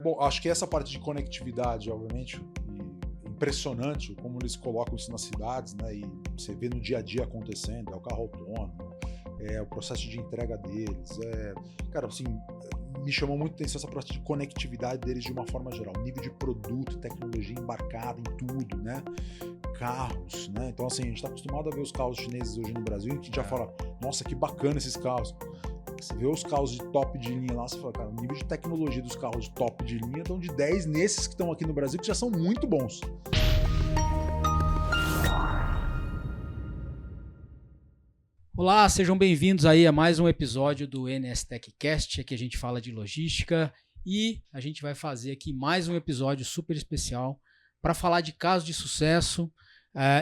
Bom, acho que essa parte de conectividade, obviamente, impressionante como eles colocam isso nas cidades, né? E você vê no dia a dia acontecendo, é o carro autônomo, é o processo de entrega deles, cara, assim, me chamou muito a atenção essa parte de conectividade deles de uma forma geral, nível de produto, tecnologia embarcada em tudo, né? Carros, né? Então, assim, a gente está acostumado a ver os carros chineses hoje no Brasil e a gente já fala, nossa, que bacana esses carros. Você vê os carros de top de linha lá, você fala, cara, o nível de tecnologia dos carros de top de linha estão de 10 nesses que estão aqui no Brasil, que já são muito bons. Olá, sejam bem-vindos aí a mais um episódio do NS TechCast, aqui a gente fala de logística e a gente vai fazer aqui mais um episódio super especial para falar de casos de sucesso.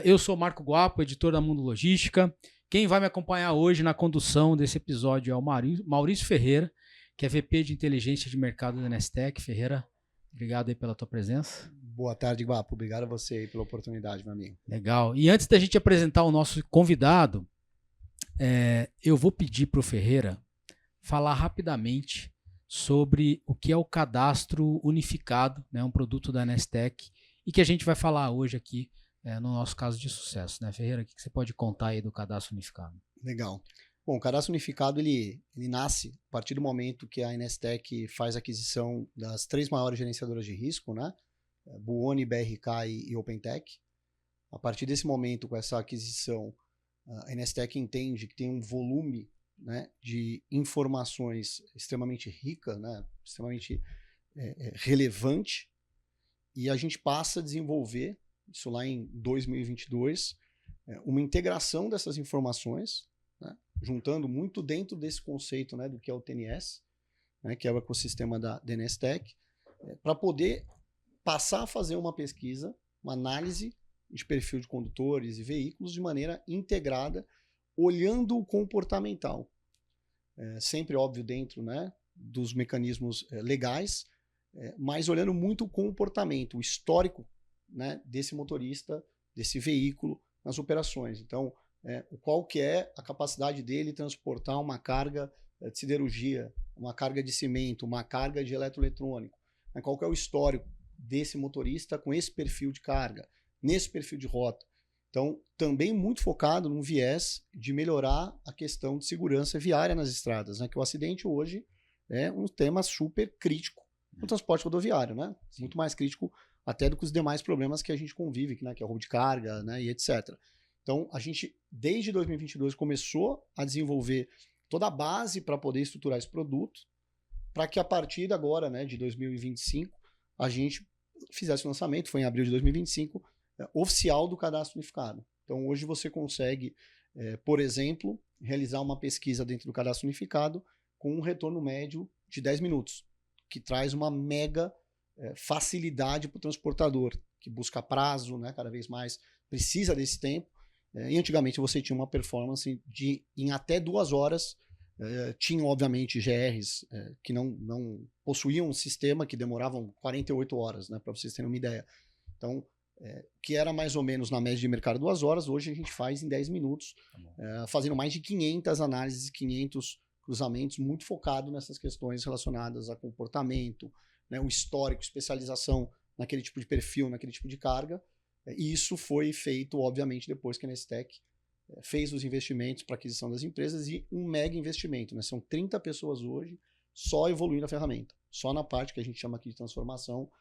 Eu sou o Marco Guapo, editor da Mundo Logística. Quem vai me acompanhar hoje na condução desse episódio é o Maurício Ferreira, que é VP de Inteligência de Mercado da Nestec. Ferreira, obrigado aí pela tua presença. Boa tarde, Guapo. Obrigado a você aí pela oportunidade, meu amigo. Legal. E antes da gente apresentar o nosso convidado, eu vou pedir para o Ferreira falar rapidamente sobre o que é o cadastro unificado, né, um produto da Nestec, e que a gente vai falar hoje aqui no nosso caso de sucesso, né, Ferreira? O que você pode contar aí do cadastro unificado? Legal. Bom, o cadastro unificado ele nasce a partir do momento que a Nestec faz a aquisição das 3 maiores gerenciadoras de risco, né? Buoni, BRK e OpenTech. A partir desse momento, com essa aquisição, a Nestec entende que tem um volume, né, de informações extremamente rica, né, extremamente relevante, e a gente passa a desenvolver, isso lá em 2022, uma integração dessas informações, né, juntando muito dentro desse conceito, né, do que é o TNS, né, que é o ecossistema da Nestec, para poder passar a fazer uma pesquisa, uma análise de perfil de condutores e veículos de maneira integrada, olhando o comportamental. Sempre, óbvio, dentro, né, dos mecanismos legais, mas olhando muito o comportamento, o histórico, né, desse motorista, desse veículo nas operações. Então, qual que é a capacidade dele transportar uma carga de siderurgia, uma carga de cimento, uma carga de eletroeletrônico, né, qual que é o histórico desse motorista com esse perfil de carga, nesse perfil de rota. Então, também muito focado num viés de melhorar a questão de segurança viária nas estradas, né? Que o acidente hoje é um tema super crítico no transporte rodoviário, né? Sim. Muito mais crítico até do que os demais problemas que a gente convive, né? Que é o roubo de carga, né? E etc. Então, a gente, desde 2022, começou a desenvolver toda a base para poder estruturar esse produto, para que a partir agora, né, de 2025, a gente fizesse o lançamento, foi em abril de 2025, oficial do cadastro unificado. Então, hoje você consegue, por exemplo, realizar uma pesquisa dentro do cadastro unificado com um retorno médio de 10 minutos, que traz uma mega facilidade para o transportador, que busca prazo, né, cada vez mais precisa desse tempo. E antigamente você tinha uma performance de em até 2 horas. Tinham, obviamente, GRs que não possuíam um sistema que demoravam 48 horas, né, para vocês terem uma ideia. Então, que era mais ou menos na média de mercado 2 horas, hoje a gente faz em 10 minutos, fazendo mais de 500 análises, 500 cruzamentos, muito focado nessas questões relacionadas a comportamento, né, o histórico, especialização naquele tipo de perfil, naquele tipo de carga. E isso foi feito, obviamente, depois que a Nestec fez os investimentos para aquisição das empresas e um mega investimento, né? São 30 pessoas hoje só evoluindo a ferramenta, só na parte que a gente chama aqui de transformação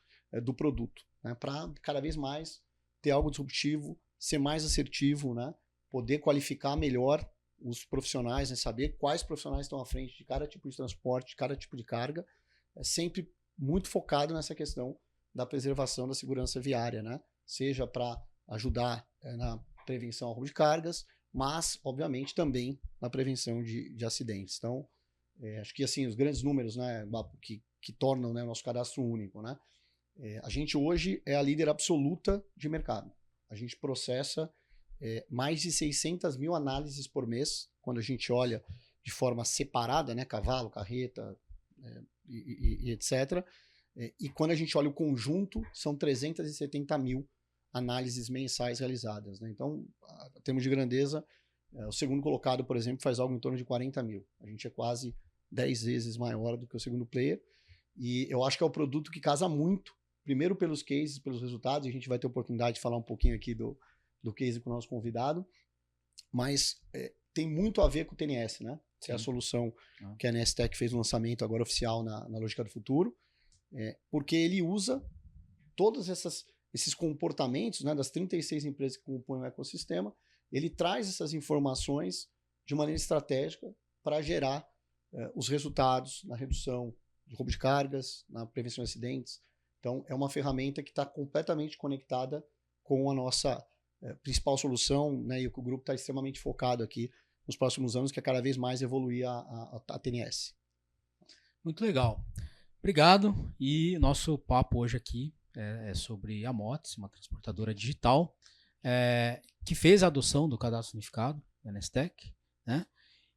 do produto, né? Para cada vez mais ter algo disruptivo, ser mais assertivo, né? Poder qualificar melhor os profissionais, né? Saber quais profissionais estão à frente de cada tipo de transporte, de cada tipo de carga, sempre muito focado nessa questão da preservação da segurança viária, né? Seja para ajudar na prevenção ao roubo de cargas, mas, obviamente, também na prevenção de acidentes. Então, acho que assim, os grandes números, né, que tornam, né, o nosso cadastro único, né? A gente hoje é a líder absoluta de mercado. A gente processa mais de 600 mil análises por mês, quando a gente olha de forma separada, né, cavalo, carreta e etc. E quando a gente olha o conjunto, são 370 mil análises mensais realizadas, né? Então, em termos de grandeza, o segundo colocado, por exemplo, faz algo em torno de 40 mil. A gente é quase 10 vezes maior do que o segundo player. E eu acho que é o produto que casa muito, primeiro pelos cases, pelos resultados, e a gente vai ter oportunidade de falar um pouquinho aqui do case com o nosso convidado, mas tem muito a ver com o TNS, né? Que é a solução que a NSTech fez o lançamento agora oficial na Lógica do Futuro, porque ele usa todos esses comportamentos, né, das 36 empresas que compõem o ecossistema, ele traz essas informações de maneira estratégica para gerar os resultados na redução de roubo de cargas, na prevenção de acidentes. Então, é uma ferramenta que está completamente conectada com a nossa principal solução, né, e o que o grupo está extremamente focado aqui nos próximos anos, que é cada vez mais evoluir a TNS. Muito legal. Obrigado. E nosso papo hoje aqui é sobre a Motis, uma transportadora digital, que fez a adoção do cadastro unificado, da NSTech, né?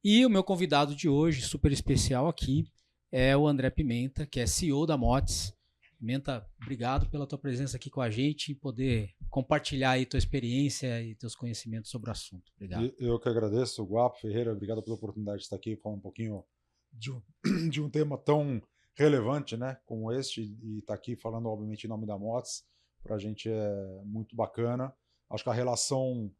E o meu convidado de hoje, super especial aqui, é o André Pimenta, que é CEO da Motis. Pimenta, obrigado pela tua presença aqui com a gente e poder compartilhar aí tua experiência e teus conhecimentos sobre o assunto. Obrigado. Eu que agradeço, Guapo Ferreira, obrigado pela oportunidade de estar aqui e falar um pouquinho de um tema tão relevante, né, como este, e estar aqui falando, obviamente, em nome da Motis, para a gente é muito bacana. Acho que a relação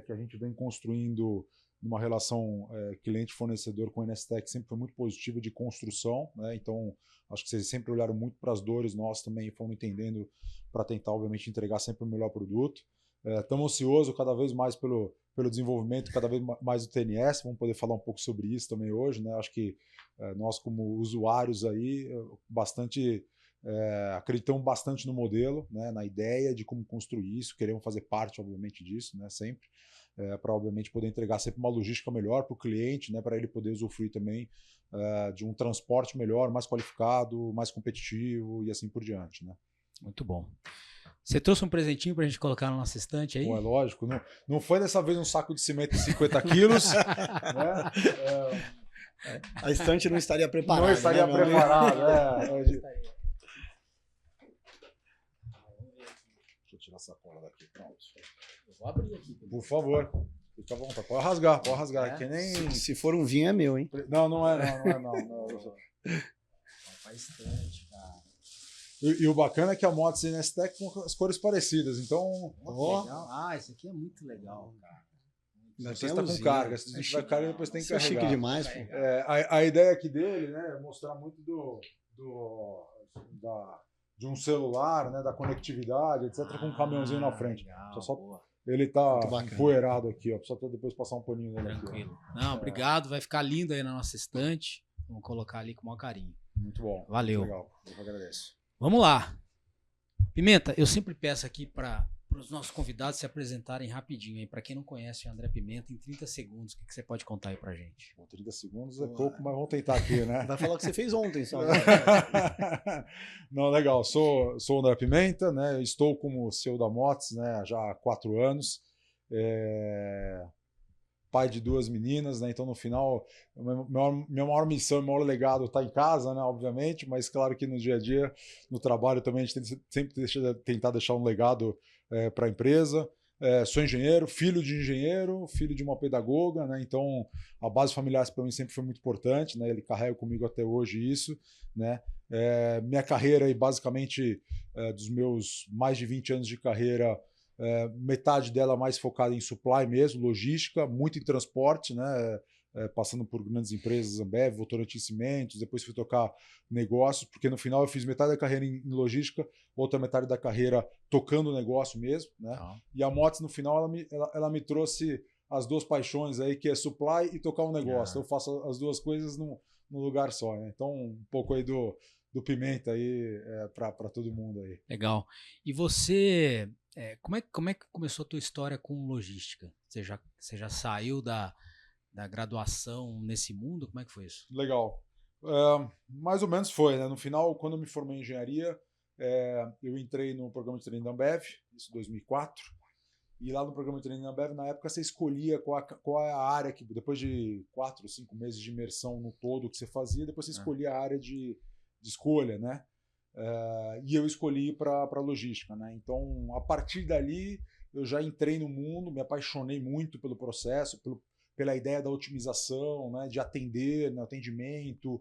que a gente vem construindo, uma relação cliente-fornecedor com a NSTech sempre foi muito positiva de construção, né? Então acho que vocês sempre olharam muito para as dores, nós também fomos entendendo para tentar, obviamente, entregar sempre o melhor produto. Estamos ansiosos cada vez mais pelo desenvolvimento, cada vez mais do TNS, vamos poder falar um pouco sobre isso também hoje, né? Acho que nós, como usuários aí, acreditamos bastante no modelo, né? Na ideia de como construir isso, queremos fazer parte, obviamente, disso, né? Sempre. Para, obviamente, poder entregar sempre uma logística melhor para o cliente, né, para ele poder usufruir também de um transporte melhor, mais qualificado, mais competitivo e assim por diante. Né? Muito bom. Você trouxe um presentinho para a gente colocar na nossa estante aí? Bom, é lógico. Não foi dessa vez um saco de cimento de 50 quilos. Né? A estante não estaria preparada. Não estaria preparada. Deixa eu tirar a sacola daqui. Pronto. Eu vou abrir aqui. Por favor. Fica à vontade. Pode rasgar. Que nem... Se for um vinho, é meu, hein? Não é. Bastante, cara. E o bacana é que a Motis e a NSTech com as cores parecidas. Então. Legal. Esse aqui é muito legal, cara. Você está com carga. Se tiver carga, depois tem que carregar. É chique demais, pô. A ideia aqui dele, né, é mostrar muito de um celular, né, da conectividade, etc., com um caminhãozinho na frente. Legal, ele tá empoeirado aqui, ó. Precisa depois passar um paninho nele aqui. Tranquilo. Não, obrigado. Vai ficar lindo aí na nossa estante. Vamos colocar ali com o maior carinho. Muito bom. Valeu. Muito legal. Eu agradeço. Vamos lá. Pimenta, eu sempre peço aqui para os nossos convidados se apresentarem rapidinho aí. Para quem não conhece o André Pimenta, em 30 segundos, o que você pode contar aí pra gente? 30 segundos é pouco, mas vamos tentar aqui, né? Vai falar o que você fez ontem, só. Não, legal. Sou o André Pimenta, né? Estou como CEO da Motis, né, já há 4 anos. Pai de 2 meninas, né? Então no final, minha maior missão, meu maior legado está em casa, né? Obviamente, mas claro que no dia a dia, no trabalho também, a gente sempre tentar deixar um legado para a empresa. Sou engenheiro, filho de engenheiro, filho de uma pedagoga, né? Então a base familiar para mim sempre foi muito importante, né? Ele carrega comigo até hoje isso, né? Minha carreira aí, basicamente, dos meus mais de 20 anos de carreira, metade dela mais focada em supply mesmo, logística, muito em transporte, né? Passando por grandes empresas, Ambev, Votorantim Cimentos, depois fui tocar negócios, porque no final eu fiz metade da carreira em logística, outra metade da carreira tocando o negócio mesmo, né? E a Motis no final ela me trouxe as 2 paixões aí, que é supply e tocar um negócio. Eu faço as 2 coisas num lugar só, né? Então um pouco aí do Pimenta aí para todo mundo aí. Legal. E você, como é que começou a tua história com logística? Você já saiu da graduação nesse mundo? Como é que foi isso? Legal. Mais ou menos foi, né? No final, quando eu me formei em engenharia, eu entrei no programa de treino da Ambev, isso em 2004, e lá no programa de treino da Ambev, na época você escolhia qual é a área que, depois de 4 ou 5 meses de imersão no todo que você fazia, depois você escolhia a área de escolha, né? E eu escolhi para logística, né? Então, a partir dali, eu já entrei no mundo, me apaixonei muito pelo processo, pela ideia da otimização, né, de atender, no atendimento,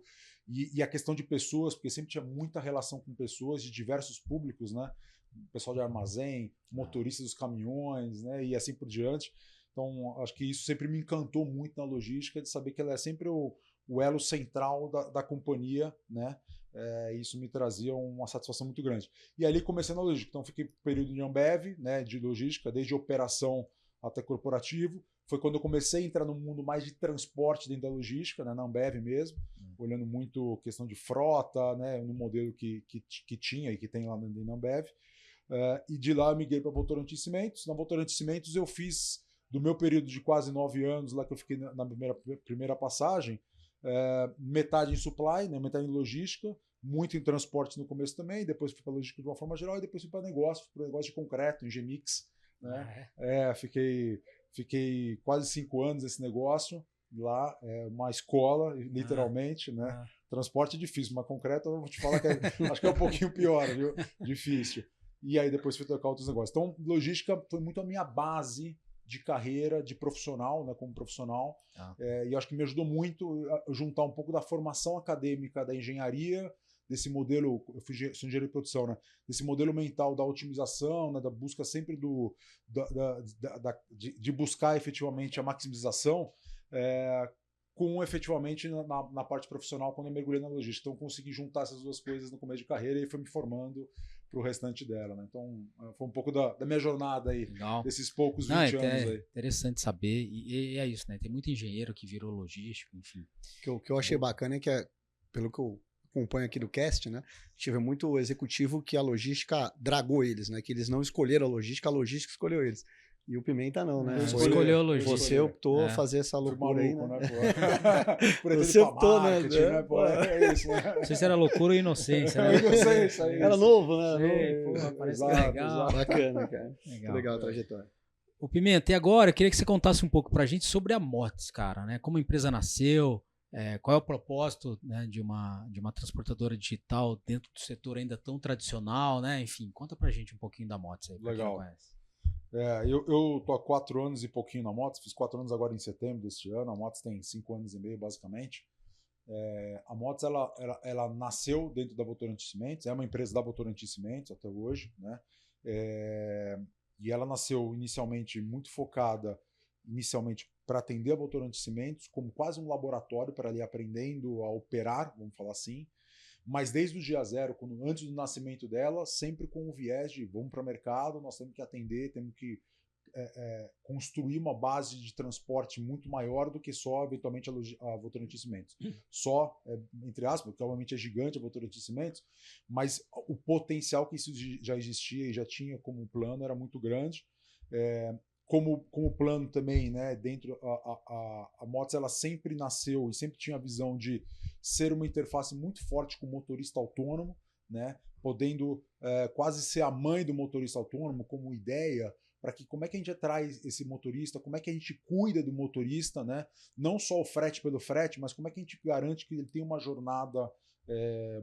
E a questão de pessoas, porque sempre tinha muita relação com pessoas de diversos públicos, né? Pessoal de armazém, motoristas dos caminhões, né? E assim por diante. Então, acho que isso sempre me encantou muito na logística, de saber que ela é sempre o elo central da companhia, né? Isso me trazia uma satisfação muito grande. E ali comecei na logística. Então, fiquei período de Ambev, né? De logística, desde operação até corporativo. Foi quando eu comecei a entrar no mundo mais de transporte dentro da logística, né? Na Ambev mesmo, olhando muito questão de frota, né? No modelo que tinha e que tem lá dentro da Ambev. E de lá eu migrei para a Votorantim Cimentos. Na Votorantim Cimentos eu fiz, do meu período de quase 9 anos, lá que eu fiquei na primeira passagem, metade em supply, né, metade em logística, muito em transporte no começo também, depois fui para logística de uma forma geral, e depois fui para negócio de concreto, em Gemix. Né? Fiquei quase 5 anos nesse negócio, lá, uma escola, literalmente, né? Transporte é difícil, mas concreto eu vou te falar que acho que é um pouquinho pior, viu? Difícil. E aí depois fui tocar outros negócios. Então, logística foi muito a minha base de carreira, de profissional, né, como profissional. E acho que me ajudou muito a juntar um pouco da formação acadêmica da engenharia, desse modelo, eu sou engenheiro de produção, né, desse modelo mental da otimização, né, da busca sempre de buscar efetivamente a maximização, com efetivamente na parte profissional quando eu mergulhei na logística. Então consegui juntar essas duas coisas no começo de carreira e foi me formando para o restante dela. Né? Então foi um pouco da minha jornada aí, desses poucos 20 anos aí. Interessante saber, e é isso, né? Tem muito engenheiro que virou logístico, enfim. O que eu achei bacana é que, pelo que eu acompanho aqui do cast, né? Tive muito executivo que a logística dragou eles, né? Que eles não escolheram a logística escolheu eles. E o Pimenta não, né? Escolheu a logística. Você optou fazer essa loucura aí, né? Você optou, né? É isso, né? Não sei se era loucura ou inocência, né? Inocência, era novo, né? Parece que é legal. Bacana, cara. Legal a trajetória. O Pimenta, e agora eu queria que você contasse um pouco pra gente sobre a Motes, cara, né? Como a empresa nasceu, qual é o propósito, né, de uma transportadora digital dentro do setor ainda tão tradicional, né? Enfim, conta pra gente um pouquinho da Motes aí, pra quem não conhece. Eu tô há 4 anos e pouquinho na Motes, fiz 4 anos agora em setembro deste ano, a Motes tem 5 anos e meio basicamente. A Motes ela nasceu dentro da Votorantim Cimentos, é uma empresa da Votorantim Cimentos até hoje, né? E ela nasceu inicialmente muito focada para atender a Votorantim Cimentos como quase um laboratório para ali aprendendo a operar, vamos falar assim. Mas desde o dia zero, antes do nascimento dela, sempre com o viés de vamos para o mercado, nós temos que atender, temos que construir uma base de transporte muito maior do que só, eventualmente, a Votorantim Cimentos. Só, entre aspas, porque obviamente é gigante a Votorantim Cimentos, mas o potencial que isso já existia e já tinha como plano era muito grande. Como plano também, né, dentro a Motes ela sempre nasceu e sempre tinha a visão de ser uma interface muito forte com o motorista autônomo, né, podendo quase ser a mãe do motorista autônomo como ideia para que como é que a gente atrai esse motorista, como é que a gente cuida do motorista, né, não só o frete pelo frete, mas como é que a gente garante que ele tenha uma jornada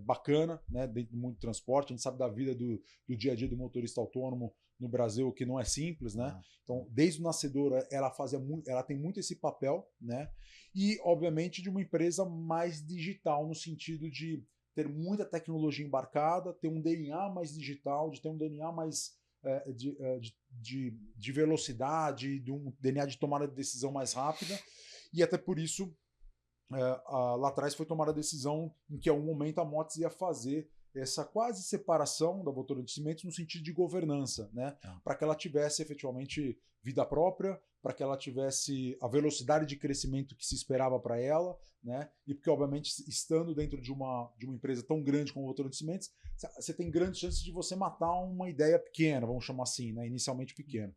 bacana, né, dentro do mundo do transporte. A gente sabe da vida do dia a dia do motorista autônomo no Brasil, que não é simples, né? Então, desde o nascedor, ela tem muito esse papel, né? E, obviamente, de uma empresa mais digital, no sentido de ter muita tecnologia embarcada, ter um DNA mais digital, de ter um DNA mais de velocidade, de um DNA de tomada de decisão mais rápida, e até por isso lá atrás foi tomada a decisão em que, a um momento, a Motes ia fazer essa quase separação da Votorantim Cimentos no sentido de governança, né? Para que ela tivesse efetivamente vida própria, para que ela tivesse a velocidade de crescimento que se esperava para ela, né? E porque, obviamente, estando dentro de uma empresa tão grande como a Votorantim Cimentos, você tem grandes chances de você matar uma ideia pequena, vamos chamar assim, né? Inicialmente pequena.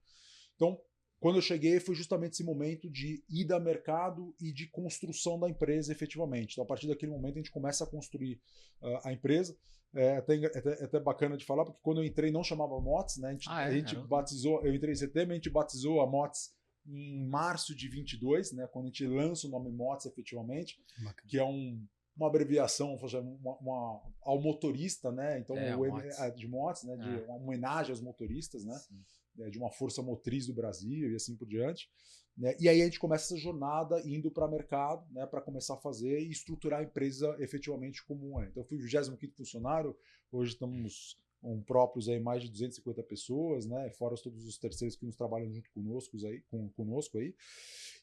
Então, quando eu cheguei, foi justamente esse momento de ida a mercado e de construção da empresa efetivamente. Então, a partir daquele momento, a gente começa a construir a empresa. É até bacana de falar, porque quando eu entrei não chamava Motes, né? A gente batizou, eu entrei em setembro, a gente batizou a Motes em março de 22, né? Quando a gente lança o nome Motes efetivamente, que é um uma abreviação, ao motorista, né? Então, de motos, né? De uma homenagem aos motoristas, né? De uma força motriz do Brasil e assim por diante. Né? E aí a gente começa essa jornada indo para o mercado, né? Para começar a fazer e estruturar a empresa efetivamente como é. Então, eu fui o 25º funcionário, hoje estamos próprios aí mais de 250 pessoas, né? Fora todos os terceiros que nos trabalham junto conosco aí.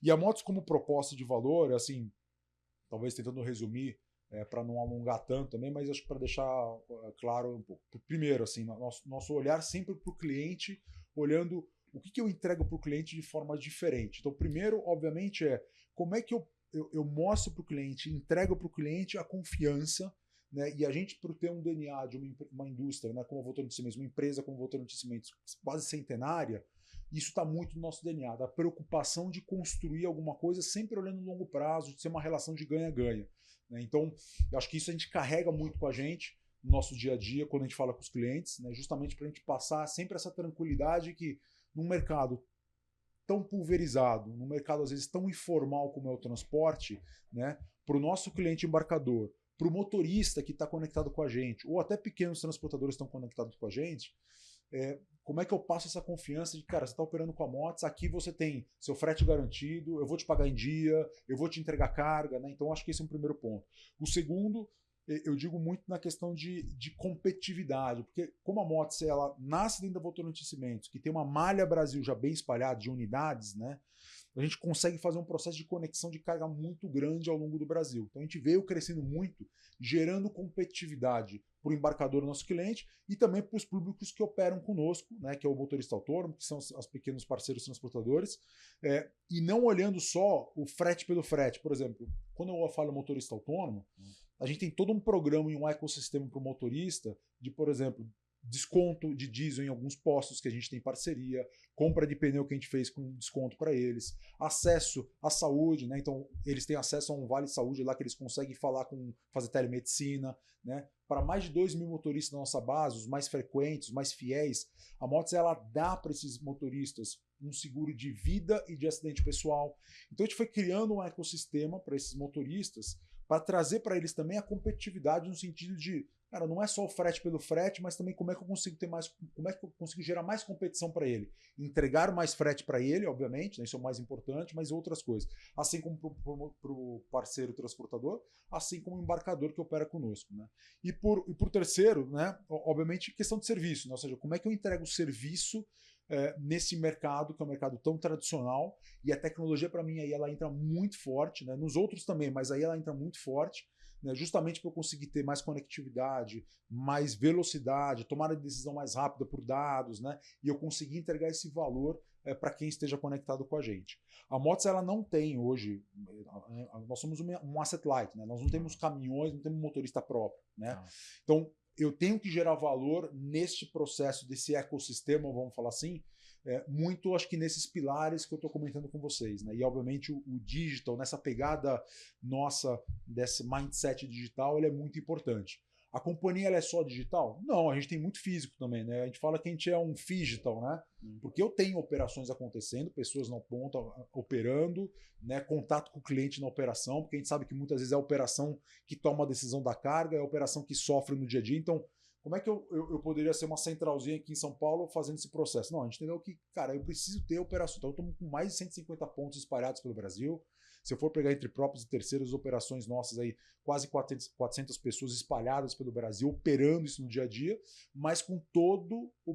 E a Motos como proposta de valor, assim, talvez tentando resumir, para não alongar tanto também, mas acho que para deixar claro um pouco. Primeiro, assim, nosso olhar sempre para o cliente, olhando o que eu entrego para o cliente de forma diferente. Então, primeiro, obviamente, como é que eu mostro para o cliente, entrego para o cliente a confiança, né? E a gente, por ter um DNA de uma indústria, né, como a Votorantim Cimentos, uma empresa como a Votorantim Cimentos, quase centenária, isso está muito no nosso DNA, da preocupação de construir alguma coisa sempre olhando no longo prazo, de ser uma relação de ganha-ganha. Né? Então, eu acho que isso a gente carrega muito com a gente no nosso dia a dia, quando a gente fala com os clientes, né? Justamente para a gente passar sempre essa tranquilidade que num mercado tão pulverizado, num mercado às vezes tão informal como é o transporte, né? Para o nosso cliente embarcador, para o motorista que está conectado com a gente, ou até pequenos transportadores estão conectados com a gente, como é que eu passo essa confiança de, cara, você está operando com a Motos, aqui você tem seu frete garantido, eu vou te pagar em dia, eu vou te entregar carga, né? Então acho que esse é um primeiro ponto. O segundo, eu digo muito na questão de competitividade, porque como a Motos ela nasce dentro da Votorantim Cimentos, que tem uma malha Brasil já bem espalhada de unidades, né? A gente consegue fazer um processo de conexão de carga muito grande ao longo do Brasil. Então a gente veio crescendo muito, gerando competitividade para o embarcador, nosso cliente, e também para os públicos que operam conosco, né, que é o motorista autônomo, que são os pequenos parceiros transportadores, e não olhando só o frete pelo frete. Por exemplo, quando eu falo motorista autônomo, a gente tem todo um programa e um ecossistema para o motorista de, por exemplo, desconto de diesel em alguns postos que a gente tem parceria, compra de pneu que a gente fez com desconto para eles, acesso à saúde, né? Então eles têm acesso a um vale saúde lá que eles conseguem fazer telemedicina, né? Para mais de 2 mil motoristas da nossa base, os mais frequentes, os mais fiéis, a Motos ela dá para esses motoristas um seguro de vida e de acidente pessoal. Então a gente foi criando um ecossistema para esses motoristas para trazer para eles também a competitividade no sentido de, cara, não é só o frete pelo frete, mas também como é que eu consigo gerar mais competição para ele. Entregar mais frete para ele, obviamente, né, isso é o mais importante, mas outras coisas. Assim como para o parceiro transportador, assim como o embarcador que opera conosco. Né? E por terceiro, né, obviamente, questão de serviço, né? Ou seja, como é que eu entrego o serviço nesse mercado, que é um mercado tão tradicional, e a tecnologia, para mim, aí ela entra muito forte, né? Nos outros também, mas aí ela entra muito forte, né? Justamente para eu conseguir ter mais conectividade, mais velocidade, tomar a decisão mais rápida por dados, né? E eu conseguir entregar esse valor para quem esteja conectado com a gente. A Motos ela não tem hoje, nós somos um asset light, né? Nós não temos caminhões, não temos motorista próprio, né? Então, eu tenho que gerar valor neste processo, desse ecossistema, vamos falar assim, muito, acho que nesses pilares que eu estou comentando com vocês. Né? E, obviamente, o digital, nessa pegada nossa, desse mindset digital, ele é muito importante. A companhia ela é só digital? Não, a gente tem muito físico também. Né? A gente fala que a gente é um phygital, né? Porque eu tenho operações acontecendo, pessoas na ponta operando, né? Contato com o cliente na operação, porque a gente sabe que muitas vezes é a operação que toma a decisão da carga, é a operação que sofre no dia a dia. Então, como é que eu poderia ser uma centralzinha aqui em São Paulo fazendo esse processo? Não, a gente entendeu que, cara, eu preciso ter operação. Então, eu estou com mais de 150 pontos espalhados pelo Brasil. Se eu for pegar entre próprios e terceiros, operações nossas aí, quase 400 pessoas espalhadas pelo Brasil, operando isso no dia a dia, mas com todo o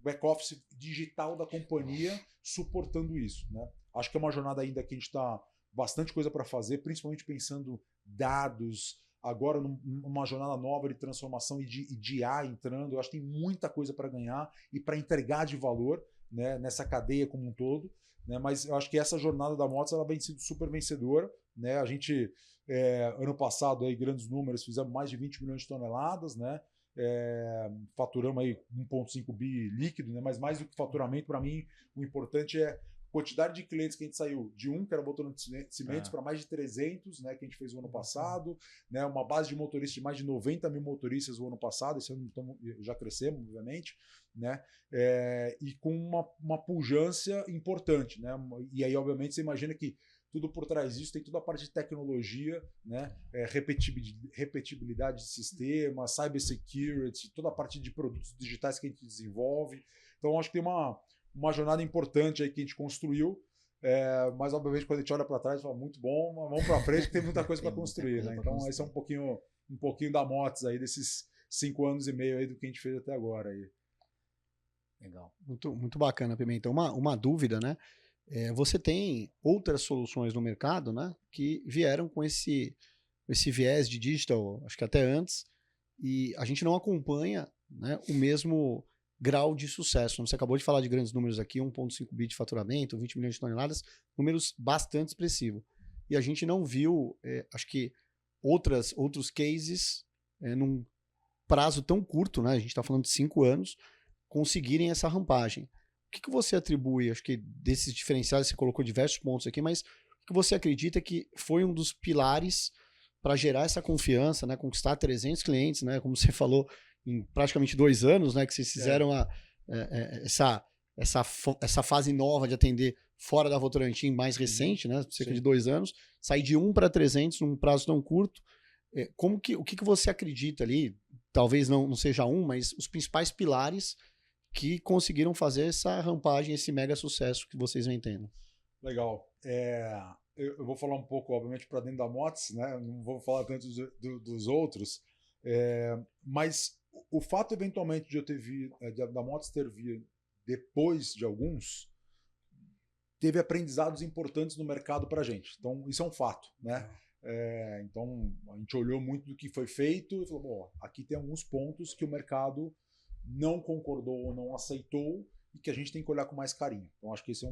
back-office digital da companhia suportando isso. Né? Acho que é uma jornada ainda que a gente está bastante coisa para fazer, principalmente pensando dados, agora numa jornada nova de transformação e de IA entrando. Eu acho que tem muita coisa para ganhar e para entregar de valor, né, nessa cadeia como um todo. Né, mas eu acho que essa jornada da Motos ela vem sido super vencedora. Né? A gente, ano passado, aí, grandes números, fizemos mais de 20 milhões de toneladas, né? Faturamos aí 1,5 bi líquido, né? Mas mais do que faturamento, para mim, o importante é a quantidade de clientes que a gente saiu de que era Votorantim Cimentos, para mais de 300, né, que a gente fez o ano passado, né, uma base de motoristas de mais de 90 mil motoristas o ano passado, esse ano já crescemos, obviamente, né, e com uma pujança importante. Né, e aí, obviamente, você imagina que tudo por trás disso tem toda a parte de tecnologia, né? Repetibilidade de sistema, cybersecurity, toda a parte de produtos digitais que a gente desenvolve. Então, acho que tem uma jornada importante aí que a gente construiu. Mas, obviamente, quando a gente olha para trás, fala muito bom, mas vamos para frente que tem muita coisa para construir. Né? Então, esse é um pouquinho da Mott's aí, desses 5 anos e meio aí do que a gente fez até agora. Aí. Legal. Muito, muito bacana, Pimentel. Uma dúvida, né? Você tem outras soluções no mercado, né? Que vieram com esse viés de digital, acho que até antes, e a gente não acompanha, né, o mesmo grau de sucesso. Você acabou de falar de grandes números aqui, 1,5 bi de faturamento, 20 milhões de toneladas, números bastante expressivos. E a gente não viu, acho que, outros cases num prazo tão curto, né? A gente está falando de 5 anos, conseguirem essa rampagem. O que você atribui, acho que desses diferenciais, você colocou diversos pontos aqui, mas o que você acredita que foi um dos pilares para gerar essa confiança, né? Conquistar 300 clientes, né? Como você falou, em praticamente 2 anos, né, que vocês fizeram essa fase nova de atender fora da Votorantim mais recente, né, cerca de 2 anos, sair de 1 para 300 num prazo tão curto. O que você acredita ali, talvez não seja mas os principais pilares que conseguiram fazer essa rampagem, esse mega sucesso que vocês vêm tendo? Legal. Eu vou falar um pouco, obviamente, para dentro da Mott's, né, não vou falar tanto dos outros, mas o fato, eventualmente, de eu ter da Mott's ter vindo depois de alguns, teve aprendizados importantes no mercado para a gente. Então, isso é um fato, né? Então, a gente olhou muito do que foi feito e falou, bom, aqui tem alguns pontos que o mercado não concordou ou não aceitou e que a gente tem que olhar com mais carinho. Então, acho que esse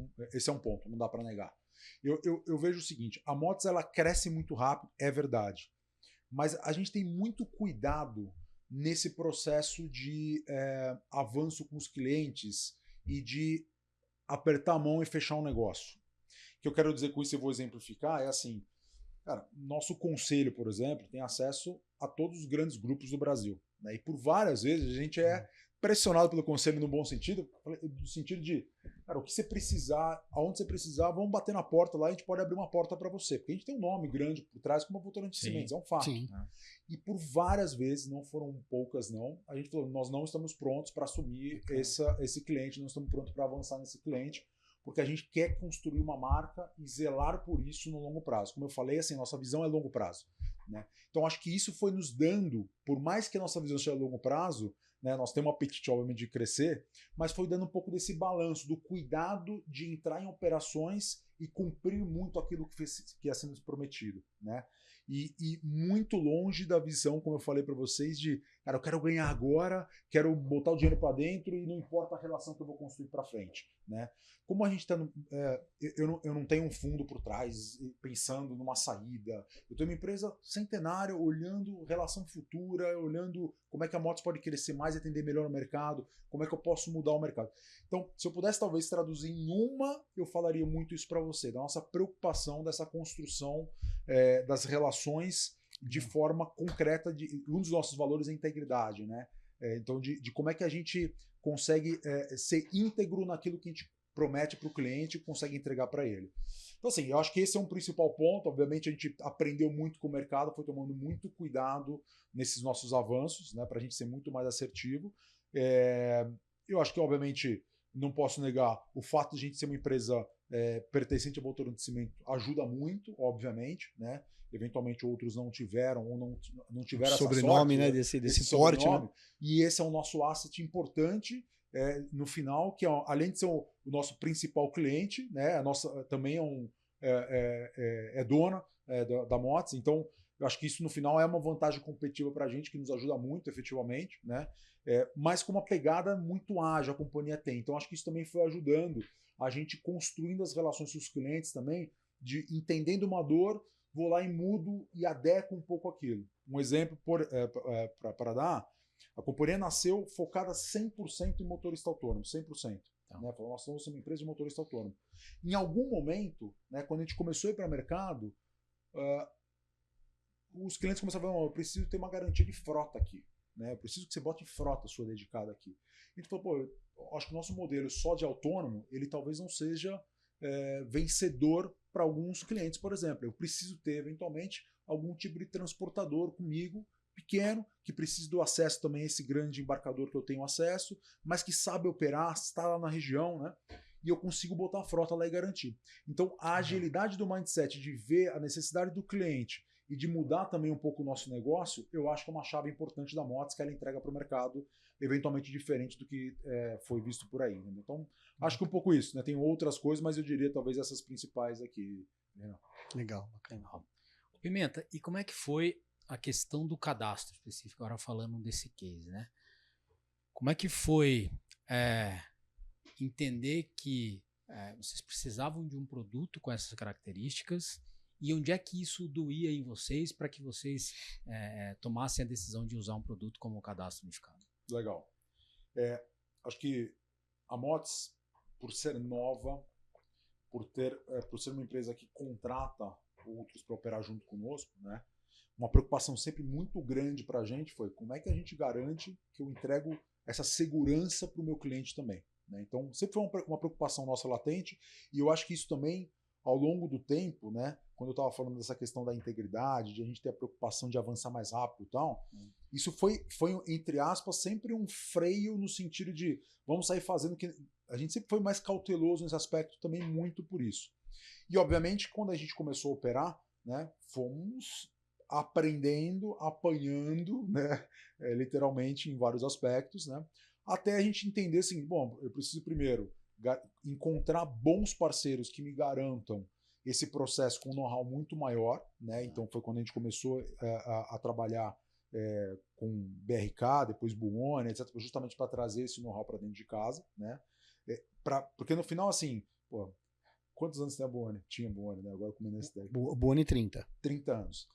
é um ponto, não dá para negar. Eu vejo o seguinte, a Mott's, ela cresce muito rápido, é verdade, mas a gente tem muito cuidado nesse processo de avanço com os clientes e de apertar a mão e fechar um negócio. O que eu quero dizer com isso, eu vou exemplificar, é assim, cara, nosso conselho, por exemplo, tem acesso a todos os grandes grupos do Brasil, né? E por várias vezes a gente é pressionado pelo conselho no bom sentido, no sentido de, cara, o que você precisar, aonde você precisar, vamos bater na porta lá e a gente pode abrir uma porta para você, porque a gente tem um nome grande por trás como a Votorantim Cimentos, é um fato. Né? E por várias vezes, não foram poucas não, a gente falou, nós não estamos prontos para assumir esse cliente, não estamos prontos para avançar nesse cliente, porque a gente quer construir uma marca e zelar por isso no longo prazo. Como eu falei, assim, nossa visão é longo prazo. Né? Então acho que isso foi nos dando, por mais que a nossa visão seja a longo prazo, né, nós temos um apetite, obviamente, de crescer, mas foi dando um pouco desse balanço, do cuidado de entrar em operações e cumprir muito aquilo que ia sendo prometido. Né? E muito longe da visão, como eu falei para vocês, de, cara, eu quero ganhar agora, quero botar o dinheiro para dentro e não importa a relação que eu vou construir para frente. Né? Como a gente está... eu não tenho um fundo por trás, pensando numa saída. Eu tenho uma empresa centenária, olhando relação futura, olhando como é que a Mott's pode crescer mais e atender melhor o mercado, como é que eu posso mudar o mercado. Então, se eu pudesse talvez traduzir em eu falaria muito isso para você, da nossa preocupação dessa construção das relações de forma concreta. Um dos nossos valores é a integridade, né? Então, de como é que a gente consegue ser íntegro naquilo que a gente promete para o cliente e consegue entregar para ele. Então, assim, eu acho que esse é um principal ponto. Obviamente, a gente aprendeu muito com o mercado, foi tomando muito cuidado nesses nossos avanços, né, para a gente ser muito mais assertivo. Eu acho que, obviamente, não posso negar o fato de a gente ser uma empresa pertencente ao Votorantim Cimentos ajuda muito, obviamente, né? Eventualmente outros não tiveram ou não tiveram essa sobrenome, sorte, né, desse porte, né? E esse é o nosso asset importante no final, que além de ser o nosso principal cliente, né, a nossa também é dona da Mott's, então eu acho que isso no final é uma vantagem competitiva para a gente, que nos ajuda muito efetivamente, né? Mas com uma pegada muito ágil a companhia tem. Então acho que isso também foi ajudando a gente construindo as relações com os clientes também, de entendendo uma dor, vou lá e mudo e adequo um pouco aquilo. Um exemplo para dar, a companhia nasceu focada 100% em motorista autônomo, 100%. Tá. Né? Nós somos uma empresa de motorista autônomo. Em algum momento, né, quando a gente começou a ir para o mercado, os clientes começaram a falar, eu preciso ter uma garantia de frota aqui. Né? Eu preciso que você bote frota sua dedicada aqui. A gente falou, pô, eu acho que o nosso modelo só de autônomo, ele talvez não seja vencedor para alguns clientes, por exemplo. Eu preciso ter, eventualmente, algum tipo de transportador comigo, pequeno, que precisa do acesso também a esse grande embarcador que eu tenho acesso, mas que sabe operar, está lá na região, né? E eu consigo botar a frota lá e garantir. Então, a agilidade do mindset de ver a necessidade do cliente e de mudar também um pouco o nosso negócio, eu acho que é uma chave importante da Motus, que ela entrega para o mercado eventualmente diferente do que foi visto por aí. Né? Então, acho que um pouco isso. Né? Tem outras coisas, mas eu diria talvez essas principais aqui. Né? Legal, bacana. Pimenta, e como é que foi a questão do cadastro específico, agora falando desse case, né? Como é que foi entender que vocês precisavam de um produto com essas características e onde é que isso doía em vocês para que vocês tomassem a decisão de usar um produto como o cadastro unificado? Legal. Acho que a Motus, por ser nova, por ser uma empresa que contrata outros para operar junto conosco, né? Uma preocupação sempre muito grande para a gente foi como é que a gente garante que eu entrego essa segurança para o meu cliente também. Né? Então, sempre foi uma preocupação nossa latente, e eu acho que isso também, ao longo do tempo, né, quando eu estava falando dessa questão da integridade, de a gente ter a preocupação de avançar mais rápido e tal, isso foi, entre aspas, sempre um freio no sentido de vamos sair fazendo que... A gente sempre foi mais cauteloso nesse aspecto também, muito por isso. E, obviamente, quando a gente começou a operar, né, fomos aprendendo, apanhando, né, literalmente em vários aspectos, né, até a gente entender assim, bom, eu preciso primeiro encontrar bons parceiros que me garantam esse processo com um know-how muito maior, né, então foi quando a gente começou a trabalhar com BRK, depois Buoni, etc., justamente para trazer esse know-how para dentro de casa, né, porque no final, assim, pô, quantos anos tem a Buoni? Tinha Buoni, né, agora com o Inestec. Buoni 30. 30 anos.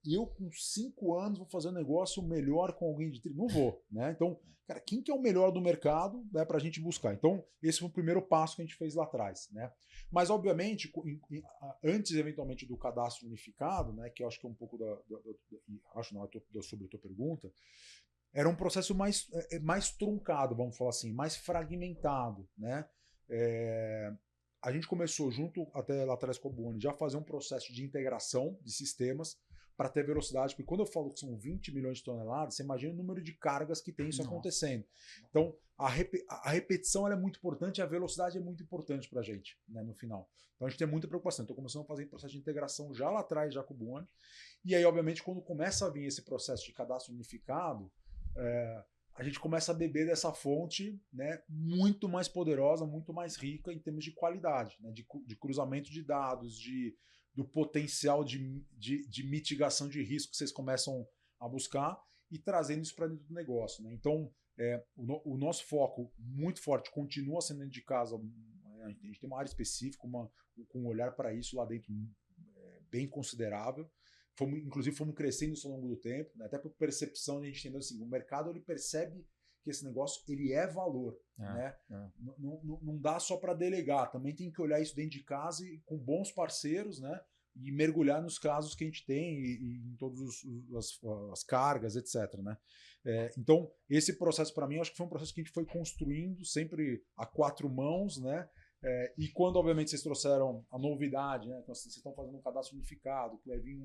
E eu com 5 anos vou fazer um negócio melhor com alguém de 30? Não vou, né? Então, cara, quem que é o melhor do mercado, né, para a gente buscar? Então, esse foi o primeiro passo que a gente fez lá atrás, né? Mas, obviamente, antes, eventualmente, do cadastro unificado, né, que eu acho que é um pouco sobre a tua pergunta, era um processo mais truncado, vamos falar assim, mais fragmentado, né? A gente começou junto, até lá atrás com a Buoni, já fazer um processo de integração de sistemas para ter velocidade, porque quando eu falo que são 20 milhões de toneladas, você imagina o número de cargas que tem isso acontecendo. Então, a repetição ela é muito importante, a velocidade é muito importante para a gente, né, no final. Então, a gente tem muita preocupação. Então, começamos a fazer um processo de integração já lá atrás, já com o Buoni. E aí, obviamente, quando começa a vir esse processo de cadastro unificado, a gente começa a beber dessa fonte, né, muito mais poderosa, muito mais rica em termos de qualidade, né, de cruzamento de dados, do potencial de mitigação de risco que vocês começam a buscar e trazendo isso para dentro do negócio. Né? Então, o nosso foco muito forte continua sendo dentro de casa. A gente tem uma área específica, com um olhar para isso lá dentro bem considerável. Inclusive, fomos crescendo isso ao longo do tempo, né? Até por percepção, a gente entendeu assim, o mercado ele percebe que esse negócio ele é valor. Né? Não dá só para delegar, também tem que olhar isso dentro de casa e com bons parceiros, né? E mergulhar nos casos que a gente tem e em todas as cargas, etc. Né? Então, esse processo para mim, acho que foi um processo que a gente foi construindo sempre a 4 mãos, né? E quando, obviamente, vocês trouxeram a novidade, né? Então, vocês estão fazendo um cadastro unificado, que vai vir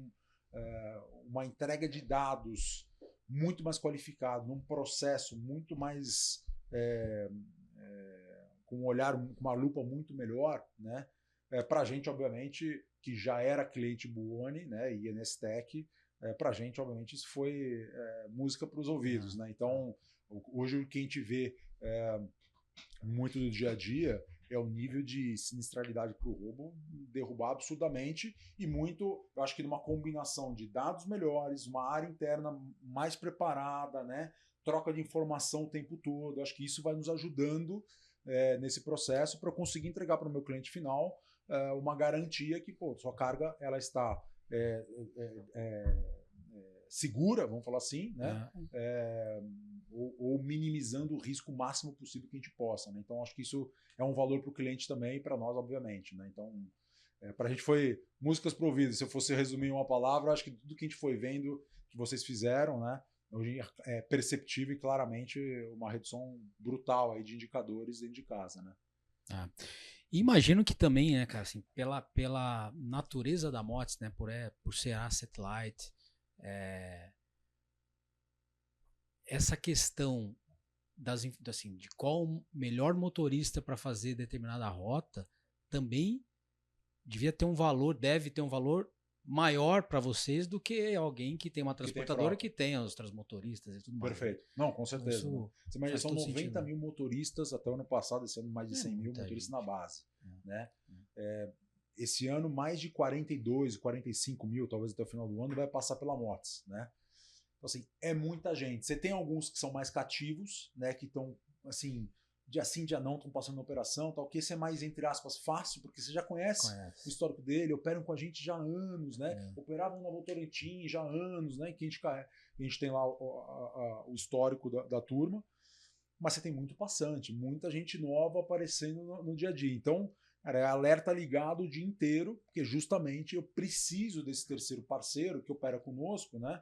uma entrega de dados muito mais qualificado, num processo muito mais com um olhar, com uma lupa muito melhor, né? Para a gente, obviamente, que já era cliente Buoni, né, e Inestec, para a gente, obviamente, isso foi música para os ouvidos. Né? Então, hoje o que a gente vê muito do dia a dia é o nível de sinistralidade para o roubo derrubar absurdamente e muito, eu acho que numa combinação de dados melhores, uma área interna mais preparada, né? Troca de informação o tempo todo. Eu acho que isso vai nos ajudando nesse processo para conseguir entregar para o meu cliente final uma garantia que sua carga ela está segura, vamos falar assim, né? Ou minimizando o risco máximo possível que a gente possa. Né? Então, acho que isso é um valor para o cliente também e para nós, obviamente. Né? Então, para a gente foi músicas para o ouvido. Se eu fosse resumir em uma palavra, acho que tudo que a gente foi vendo, que vocês fizeram, né? Hoje é perceptível e claramente uma redução brutal aí de indicadores dentro de casa. Né? E imagino que também, né, cara, assim, pela natureza da motos, né, por ser asset light, essa questão assim, de qual o melhor motorista para fazer determinada rota também deve ter um valor maior para vocês do que alguém que tem uma transportadora que tenha os transmotoristas e tudo mais. Perfeito. Não, com certeza. Isso Você imagina, são 90 sentido, mil motoristas até o ano passado, esse ano mais de 100 mil motoristas gente. na base. Né? Esse ano mais de 42, 45 mil, talvez até o final do ano, vai passar pela Motos. Né? Então, assim, é muita gente. Você tem alguns que são mais cativos, né, que estão, assim, dia sim, dia não, estão passando na operação, tal, que esse é mais, entre aspas, fácil, porque você já conhece o histórico dele, operam com a gente já há anos, né? Operavam na Votorantim já há anos, né? Que a gente tem lá o histórico da turma, mas você tem muito passante, muita gente nova aparecendo no dia a dia. Então, cara, é alerta ligado o dia inteiro, porque justamente eu preciso desse terceiro parceiro que opera conosco, né?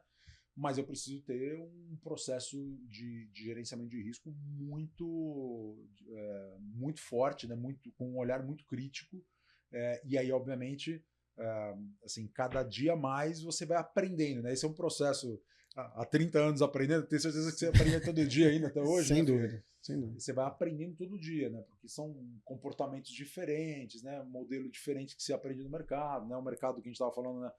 Mas eu preciso ter um processo de gerenciamento de risco muito forte, né? Com um olhar muito crítico. E aí, obviamente, assim, cada dia mais você vai aprendendo. Né? Esse é um processo há 30 anos aprendendo. Tenho certeza que você aprende todo dia ainda, até hoje. Sem né? dúvida. Sem dúvida. Você vai aprendendo todo dia, né? Porque são comportamentos diferentes, né? Modelo diferente que se aprende no mercado. Né? O mercado que a gente estava falando, né?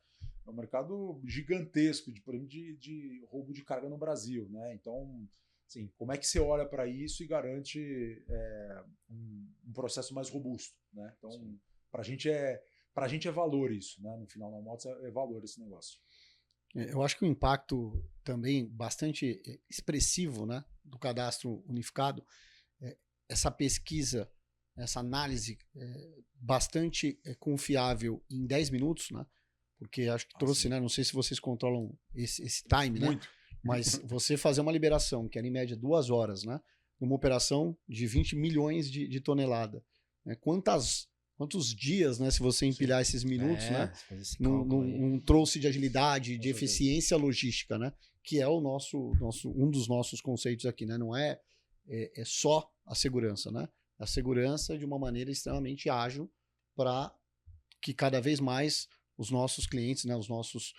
É um mercado gigantesco, por exemplo, de roubo de carga no Brasil. Né? Então, assim, como é que você olha para isso e garante um processo mais robusto? Né? Então, para a gente é valor isso. Né? No final da moto é valor esse negócio. Eu acho que o impacto também bastante expressivo, né, do cadastro unificado, essa pesquisa, essa análise bastante confiável em 10 minutos, né? Porque acho que trouxe, né? Não sei se vocês controlam esse time, muito, né? Mas você fazer uma liberação, que era em média 2 horas, né? Numa operação de 20 milhões de tonelada. Né? Quantos dias, né? Se você empilhar esses minutos, né? Não trouxe de agilidade, de eficiência logística, né? Que é um dos nossos conceitos aqui, né? Não é só a segurança, né? A segurança de uma maneira extremamente ágil para que cada vez mais os nossos clientes, né, os nossos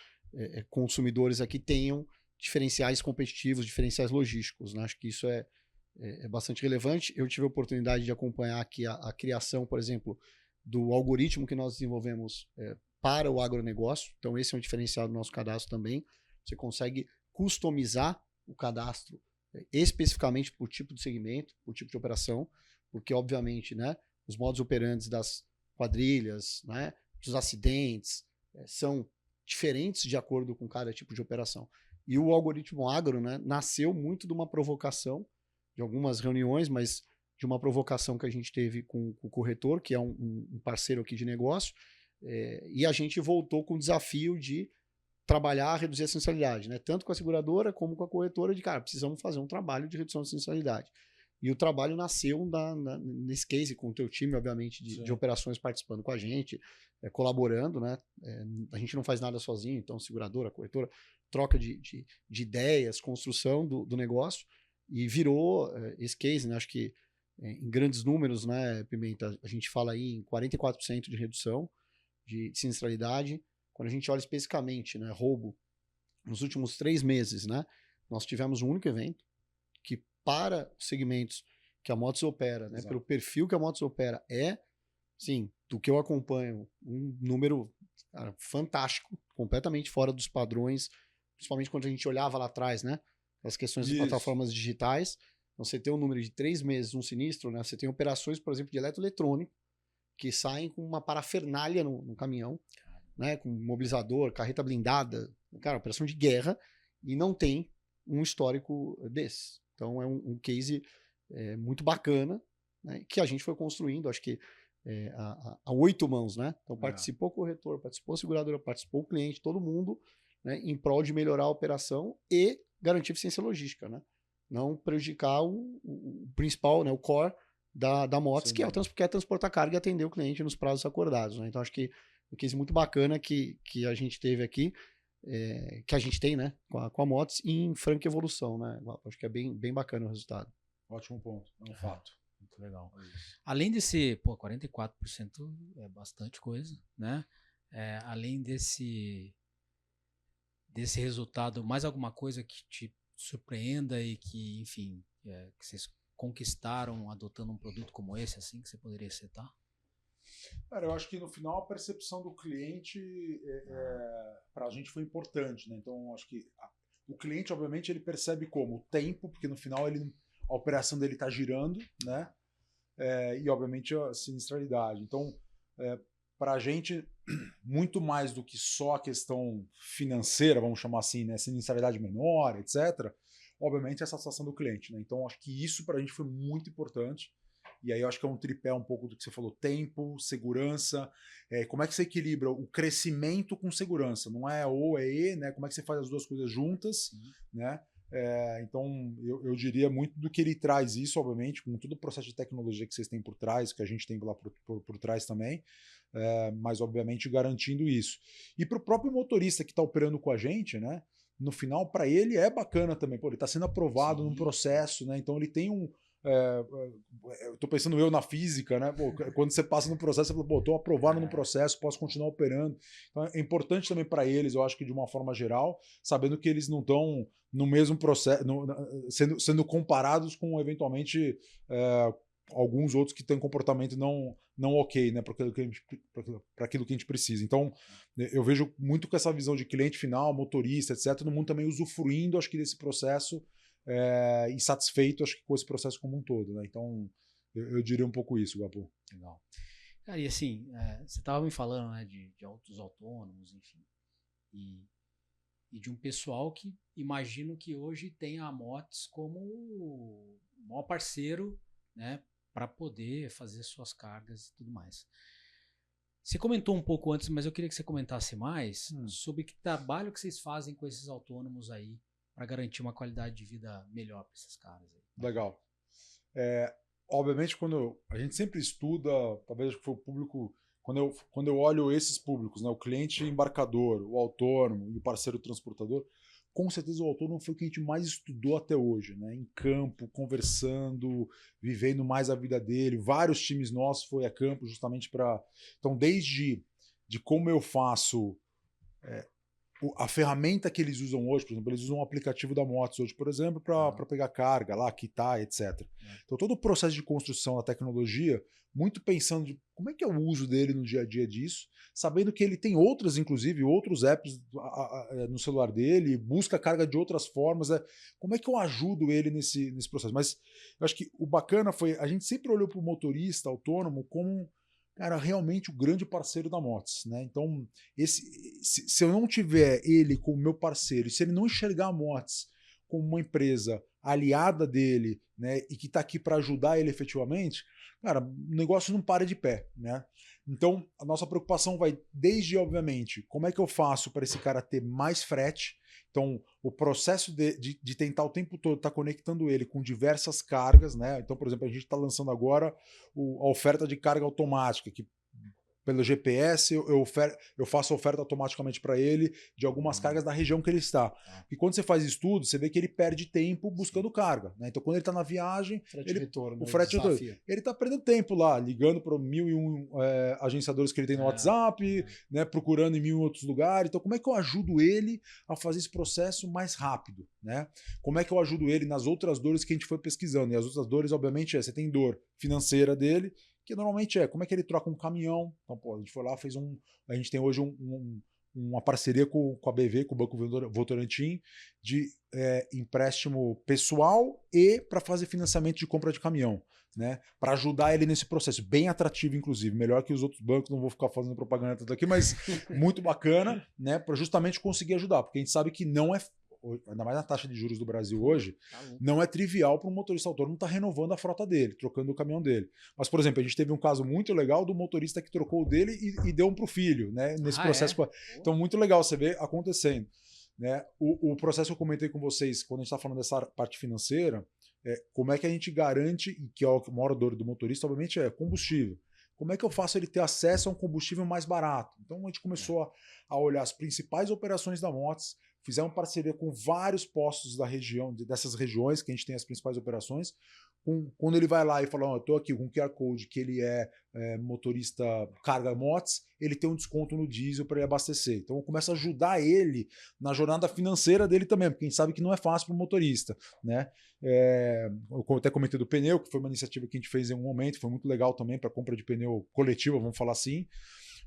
consumidores aqui tenham diferenciais competitivos, diferenciais logísticos. Né? Acho que isso é bastante relevante. Eu tive a oportunidade de acompanhar aqui a criação, por exemplo, do algoritmo que nós desenvolvemos para o agronegócio. Então, esse é um diferencial do nosso cadastro também. Você consegue customizar o cadastro especificamente por tipo de segmento, por tipo de operação, porque, obviamente, né, os modos operantes das quadrilhas, né, dos acidentes, são diferentes de acordo com cada tipo de operação. E o algoritmo agro, né, nasceu muito de uma provocação, de algumas reuniões, mas de uma provocação que a gente teve com o corretor, que é um parceiro aqui de negócio, e a gente voltou com o desafio de trabalhar, reduzir a sinistralidade, né, tanto com a seguradora como com a corretora, de, cara, precisamos fazer um trabalho de redução de sinistralidade. E o trabalho nasceu nesse case, com o teu time, obviamente, de operações participando com a gente, colaborando, né? A gente não faz nada sozinho, então seguradora, corretora, troca de ideias, construção do negócio, e virou esse case, né? Acho que em grandes números, né, Pimenta, a gente fala aí em 44% de redução de sinistralidade. Quando a gente olha especificamente, né, roubo, nos últimos 3 meses, né, nós tivemos um único evento que, para os segmentos que a Motos opera, né, pelo perfil que a Motos opera, sim, do que eu acompanho, um número, cara, fantástico, completamente fora dos padrões, principalmente quando a gente olhava lá atrás, né, as questões das plataformas digitais. Então, você tem um número de 3 meses, um sinistro, né, você tem operações, por exemplo, de eletroeletrônico, que saem com uma parafernália no caminhão, né, com mobilizador, carreta blindada, cara, operação de guerra, e não tem um histórico desse. Então, é um case muito bacana, né, que a gente foi construindo, acho que a 8 mãos, né? Então, participou o corretor, participou a seguradora, participou o cliente, todo mundo, né, em prol de melhorar a operação e garantir eficiência logística, né? Não prejudicar o principal, né, o core da Motos, que é transportar carga e atender o cliente nos prazos acordados. Né? Então, acho que um case muito bacana que a gente teve aqui, que a gente tem, né, com a Motos, em franca evolução. Né? Acho que é bem bacana o resultado. Ótimo ponto, é um fato. Muito legal. Além desse, 44% é bastante coisa, né? Além desse resultado, mais alguma coisa que te surpreenda e que, enfim, que vocês conquistaram adotando um produto como esse, assim, que você poderia citar? Cara, eu acho que no final a percepção do cliente para a gente foi importante, né? Então, acho que o cliente, obviamente, ele percebe como? O tempo, porque no final a operação dele está girando, né? E, obviamente, a sinistralidade. Então, para a gente, muito mais do que só a questão financeira, vamos chamar assim, né? Sinistralidade menor, etc., obviamente, é a satisfação do cliente, né? Então, acho que isso para a gente foi muito importante. E aí eu acho que é um tripé um pouco do que você falou, tempo, segurança, como é que você equilibra o crescimento com segurança, não é ou é e, né? Como é que você faz as duas coisas juntas, né? Então eu diria muito do que ele traz isso, obviamente, com todo o processo de tecnologia que vocês têm por trás, que a gente tem lá por trás também, mas obviamente garantindo isso. E para o próprio motorista que está operando com a gente, né? No final, para ele é bacana também, pô, ele está sendo aprovado num processo, né? Então ele tem um. Eu tô pensando eu na física, né? Pô, quando você passa no processo, você fala, pô, tô aprovado no processo, posso continuar operando. Então é importante também para eles, eu acho que de uma forma geral, sabendo que eles não estão no mesmo processo, sendo comparados com eventualmente alguns outros que têm comportamento não ok, né? Para aquilo que a gente precisa. Então, eu vejo muito com essa visão de cliente final, motorista, etc., todo mundo também usufruindo, acho que desse processo. E satisfeito, acho que com esse processo como um todo, né? Então, eu diria um pouco isso, Gabo. Legal. Cara, e assim, você estava me falando, né, de autos autônomos, enfim, e de um pessoal que imagino que hoje tem a Motis como o maior parceiro, né, para poder fazer suas cargas e tudo mais. Você comentou um pouco antes, mas eu queria que você comentasse mais sobre que trabalho que vocês fazem com esses autônomos aí, para garantir uma qualidade de vida melhor para esses caras aí. Legal. Obviamente, quando a gente sempre estuda, talvez foi o público, quando eu olho esses públicos, né, o cliente embarcador, o autônomo e o parceiro transportador, com certeza o autônomo foi o que a gente mais estudou até hoje, né, em campo, conversando, vivendo mais a vida dele. Vários times nossos foi a campo justamente para... Então, desde como eu faço... a ferramenta que eles usam hoje, por exemplo, eles usam um aplicativo da Motis hoje, por exemplo, para pegar carga lá, quitar, etc. Então, todo o processo de construção da tecnologia, muito pensando de como é que é o uso dele no dia a dia disso, sabendo que ele tem inclusive outros apps no celular dele, busca carga de outras formas. Como é que eu ajudo ele nesse processo? Mas eu acho que o bacana foi, a gente sempre olhou para o motorista autônomo como cara, realmente o grande parceiro da Motis, né? Então, se eu não tiver ele como meu parceiro, e se ele não enxergar a Motis como uma empresa aliada dele, né, e que está aqui para ajudar ele efetivamente, cara, o negócio não para de pé, né? Então, a nossa preocupação vai desde, obviamente, como é que eu faço para esse cara ter mais frete. Então, o processo de tentar o tempo todo estar conectando ele com diversas cargas, né? Então, por exemplo, a gente está lançando agora a oferta de carga automática, que pelo GPS eu faço a oferta automaticamente para ele de algumas cargas da região que ele está. E quando você faz estudo, você vê que ele perde tempo buscando carga, né? Então, quando ele está na viagem, o frete retorno, ele está perdendo tempo lá, ligando para 1001 agenciadores que ele tem no WhatsApp, né? Procurando em 1000 outros lugares. Então, como é que eu ajudo ele a fazer esse processo mais rápido, né? Como é que eu ajudo ele nas outras dores que a gente foi pesquisando? E as outras dores, obviamente, você tem dor financeira dele, que normalmente como é que ele troca um caminhão. Então, pô, a gente foi lá, a gente tem hoje uma parceria com a BV, com o Banco Votorantim, de empréstimo pessoal e para fazer financiamento de compra de caminhão, né? Para ajudar ele nesse processo, bem atrativo, inclusive, melhor que os outros bancos, não vou ficar fazendo propaganda tudo aqui, mas muito bacana, né? Para justamente conseguir ajudar, porque a gente sabe que não é, ainda mais na taxa de juros do Brasil hoje, não é trivial para um motorista autônomo estar renovando a frota dele, trocando o caminhão dele. Mas, por exemplo, a gente teve um caso muito legal do motorista que trocou o dele e deu um para o filho, né? Nesse processo. Então, muito legal você ver acontecendo, né? O processo que eu comentei com vocês, quando a gente está falando dessa parte financeira, como é que a gente garante, que é a maior dor do motorista, obviamente, é combustível. Como é que eu faço ele ter acesso a um combustível mais barato? Então, a gente começou a olhar as principais operações da Motis, fizemos parceria com vários postos da região, dessas regiões que a gente tem as principais operações, quando ele vai lá e fala, eu tô aqui com o QR Code, que ele é motorista carga motos, ele tem um desconto no diesel para ele abastecer. Então eu começo a ajudar ele na jornada financeira dele também, porque a gente sabe que não é fácil para o motorista, né? Eu até comentei do pneu, que foi uma iniciativa que a gente fez em um momento, foi muito legal também para compra de pneu coletiva, vamos falar assim,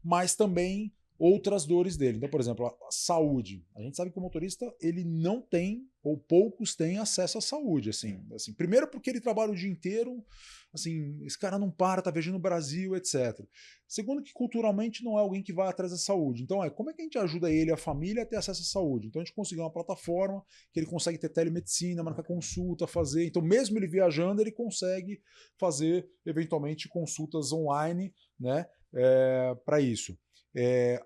mas também outras dores dele. Então, por exemplo, a saúde. A gente sabe que o motorista ele não tem, ou poucos têm acesso à saúde. Assim, primeiro porque ele trabalha o dia inteiro, assim, esse cara não para, tá viajando no Brasil, etc. Segundo que culturalmente não é alguém que vai atrás da saúde. Então, como é que a gente ajuda ele e a família a ter acesso à saúde? Então a gente conseguiu uma plataforma que ele consegue ter telemedicina, marcar consulta, fazer. Então, mesmo ele viajando, ele consegue fazer, eventualmente, consultas online, né, para isso.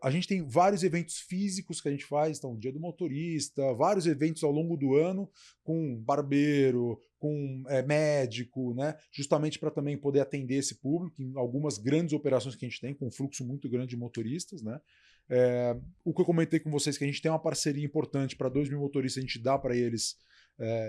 A gente tem vários eventos físicos que a gente faz, então Dia do Motorista, vários eventos ao longo do ano com barbeiro, com médico, né? Justamente para também poder atender esse público em algumas grandes operações que a gente tem, com um fluxo muito grande de motoristas, né? O que eu comentei com vocês, que a gente tem uma parceria importante para 2.000 motoristas, a gente dá para eles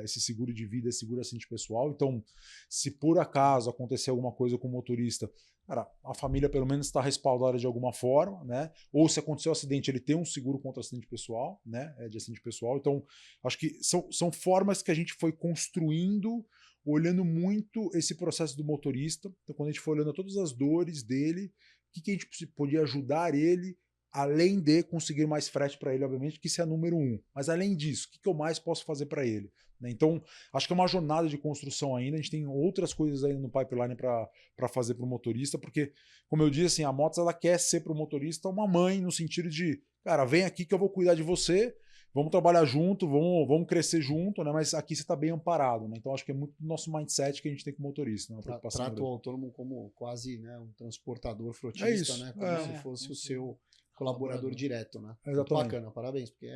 esse seguro de vida, esse seguro acidente pessoal. Então, se por acaso acontecer alguma coisa com o motorista, cara, a família pelo menos está respaldada de alguma forma, né? Ou se acontecer um acidente, ele tem um seguro contra acidente pessoal, né? De acidente pessoal. Então, acho que são formas que a gente foi construindo, olhando muito esse processo do motorista. Então, quando a gente foi olhando todas as dores dele, o que a gente podia ajudar ele, além de conseguir mais frete para ele, obviamente, que isso é número 1. Mas além disso, o que eu mais posso fazer para ele? Então, acho que é uma jornada de construção ainda. A gente tem outras coisas ainda no pipeline para fazer para o motorista, porque, como eu disse, assim, a Motos ela quer ser para o motorista uma mãe, no sentido de, cara, vem aqui que eu vou cuidar de você, vamos trabalhar junto, vamos crescer junto, né? Mas aqui você está bem amparado, né? Então, acho que é muito do nosso mindset que a gente tem com o motorista. Né? Trata o autônomo como quase, né, um transportador frotista, né? Como se fosse o seu colaborador direto, né? Exatamente. Muito bacana, parabéns, porque